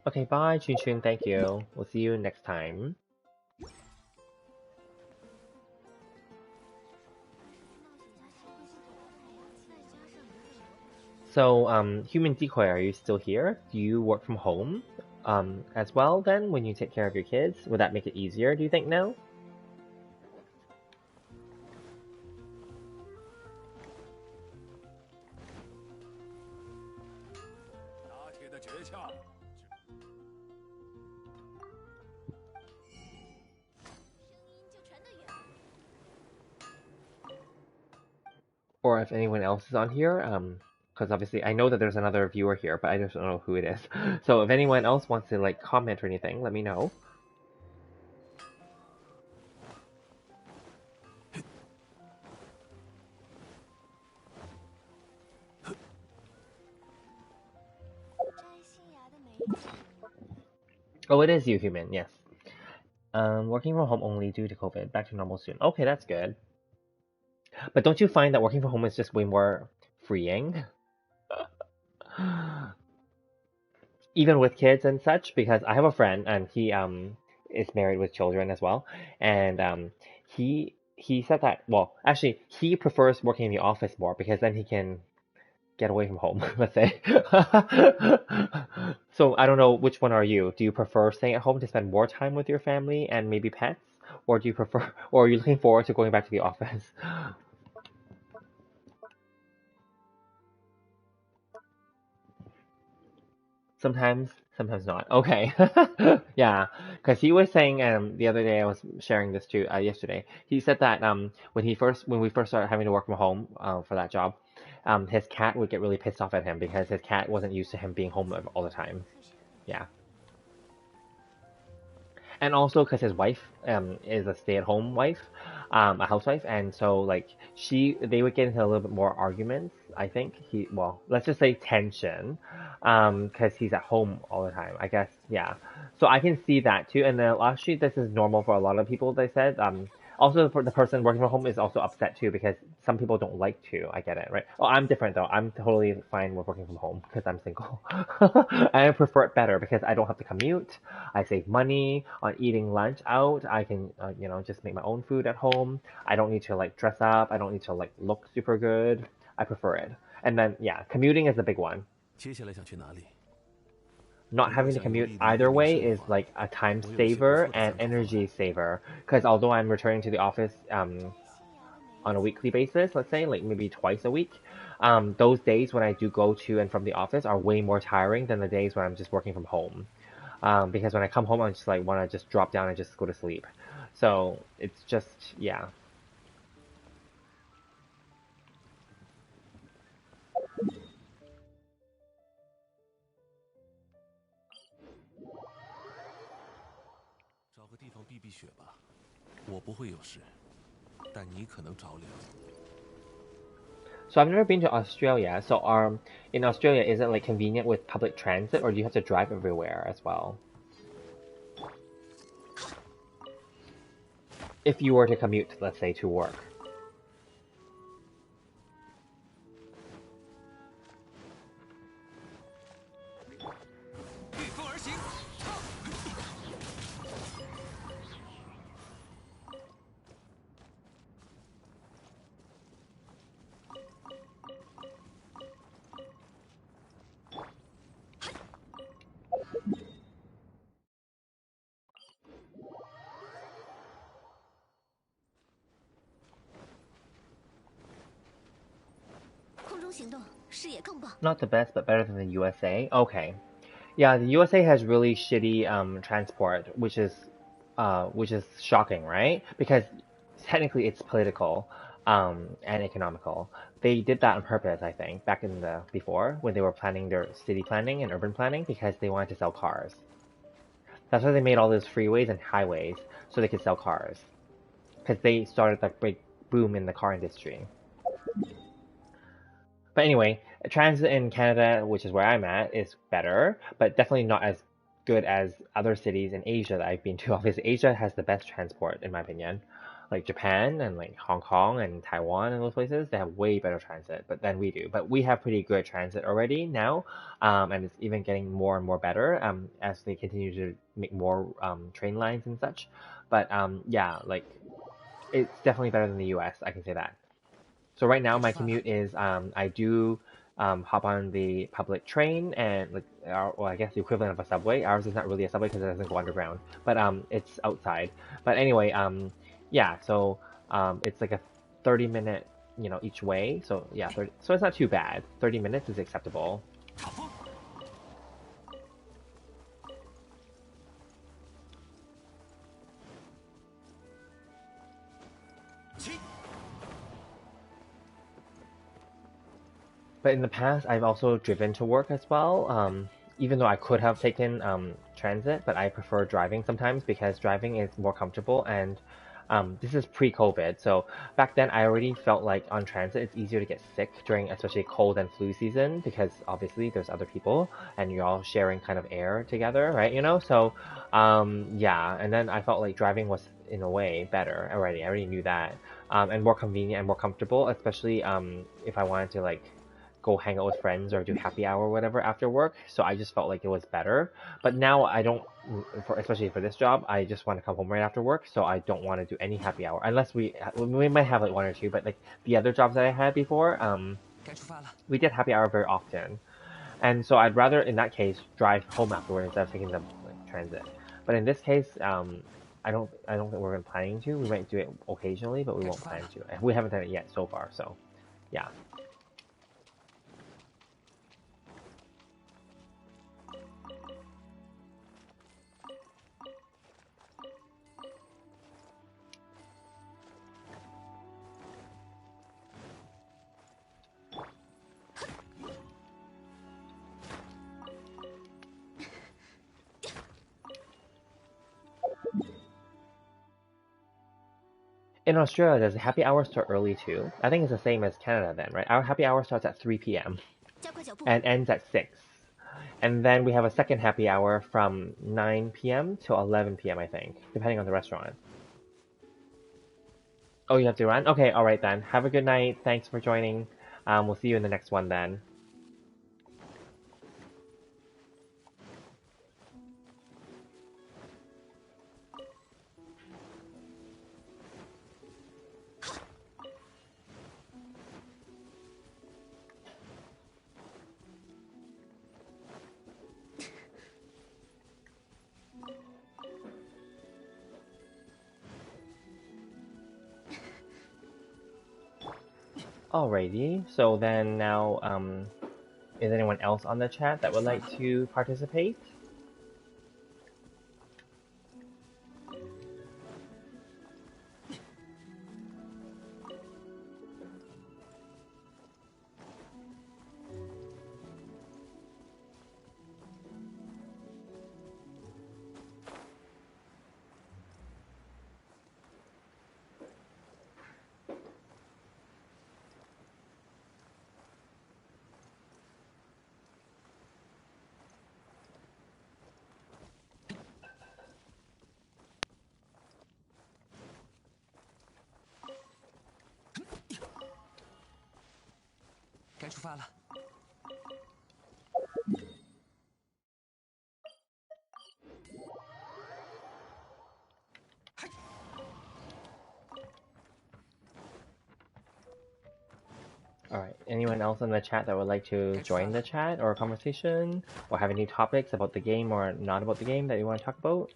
Speaker 1: Okay, bye, Chun Chun. Thank you. We'll see you next time. So, Human Decoy, are you still here? Do you work from home as well then when you take care of your kids? Would that make it easier, do you think, now? Or if anyone else is on here, because obviously I know that there's another viewer here, but I just don't know who it is. So if anyone else wants to like comment or anything, let me know. Oh, it is you, Human, yes. Working from home only due to COVID. Back to normal soon. Okay, that's good. But don't you find that working from home is just way more freeing? Even with kids and such, because I have a friend and he is married with children as well, and he said that, well, actually he prefers working in the office more because then he can get away from home, let's say. So I don't know, which one are you? Do you prefer staying at home to spend more time with your family and maybe pets, or do you prefer, or are you looking forward to going back to the office? Sometimes, sometimes not. Okay. Yeah, because he was saying the other day I was sharing this too yesterday. He said that when we first started having to work from home for that job, his cat would get really pissed off at him because his cat wasn't used to him being home all the time. Yeah. And also because his wife is a stay-at-home wife, a housewife, and so like they would get into a little bit more arguments. I think well, let's just say tension, because he's at home all the time. I guess, yeah. So I can see that too. And then actually, this is normal for a lot of people. They said, also for the person working from home is also upset too because some people don't like to. I get it, right? Oh, I'm different though. I'm totally fine with working from home because I'm single. I prefer it better because I don't have to commute. I save money on eating lunch out. I can, just make my own food at home. I don't need to like dress up. I don't need to like look super good. I prefer it. And then, yeah, commuting is a big one.
Speaker 3: 接下来想去哪里？Not
Speaker 1: having to commute either way is like a time saver and energy saver. Because although I'm returning to the office on a weekly basis, let's say, like maybe twice a week, those days when I do go to and from the office are way more tiring than the days when I'm just working from home. Because when I come home, I just like want to just drop down and just go to sleep. So it's just, yeah.
Speaker 3: 找个地方避避雪吧。我不会有事，但你可能着凉。
Speaker 1: So I've never been to Australia. So in Australia, is it like convenient with public transit, or do you have to drive everywhere as well? If you were to commute, let's say, to work.
Speaker 3: 御风而行。
Speaker 2: 空中行动视野更棒。
Speaker 1: Not the best, but better than the USA. Okay. Yeah, the USA has really shitty transport, which is shocking, right? Because technically it's political and economical. They did that on purpose, I think, back in the before when they were planning their city planning and urban planning because they wanted to sell cars. That's why they made all those freeways and highways so they could sell cars. Because they started that big boom in the car industry. But anyway, transit in Canada, which is where I'm at, is better, but definitely not as good as other cities in Asia that I've been to. Obviously, Asia has the best transport, in my opinion. Like Japan and like Hong Kong and Taiwan and those places, they have way better transit, but than we do. But we have pretty good transit already now, and it's even getting more and more better as they continue to make more train lines and such. But yeah, like it's definitely better than the U.S. I can say that. So right now my commute is I do hop on the public train and like well I guess the equivalent of a subway. Ours is not really a subway because it doesn't go underground, but it's outside. But anyway, yeah, so it's like a 30-minute each way. So yeah, 30, so it's not too bad. 30 minutes is acceptable. But in the past, I've also driven to work as well. Even though I could have taken transit, but I prefer driving sometimes because driving is more comfortable. And this is pre-COVID, so back then I already felt like on transit it's easier to get sick during especially cold and flu season because obviously there's other people and you're all sharing kind of air together, right? So yeah, and then I felt like driving was in a way better already. I already knew that, and more convenient and more comfortable, especially if I wanted to like go hang out with friends or do happy hour or whatever after work. So I just felt like it was better. But now I don't, especially for this job, I just want to come home right after work. So I don't want to do any happy hour unless we might have like one or two. But like the other jobs that I had before, we did happy hour very often. And so I'd rather in that case drive home afterward instead of taking the like, transit. But in this case, I don't think we're planning to. We might do it occasionally, but we won't plan to. And we haven't done it yet so far. So yeah. In Australia, does happy hour start early too? I think it's the same as Canada then, right? Our happy hour starts at 3 p.m. and ends at 6. And then we have a second happy hour from 9 p.m. to 11 p.m., I think, depending on the restaurant. Oh, you have to run? Okay, alright then. Have a good night. Thanks for joining. We'll see you in the next one then. Alrighty, so then now, is anyone else on the chat that would like to participate? Alright, anyone else in the chat that would like to join the chat or conversation? Or have any topics about the game or not about the game that you want to talk about?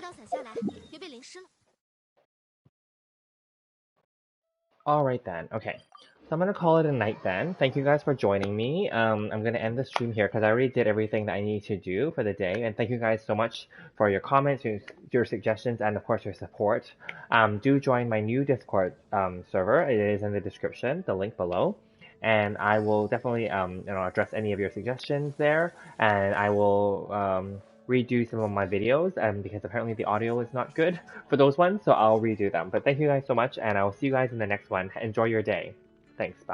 Speaker 2: 降伞下来，别被淋湿了。
Speaker 1: Alright then, okay. So I'm gonna call it a night then. Thank you guys for joining me. I'm gonna end the stream here because I already did everything that I need to do for the day. And thank you guys so much for your comments, your suggestions, and of course your support. Do join my new Discord server. It is in the description, the link below. And I will definitely address any of your suggestions there. And I will redo some of my videos because apparently the audio is not good for those ones, so I'll redo them. But thank you guys so much, and I will see you guys in the next one. Enjoy your day. Thanks, bye.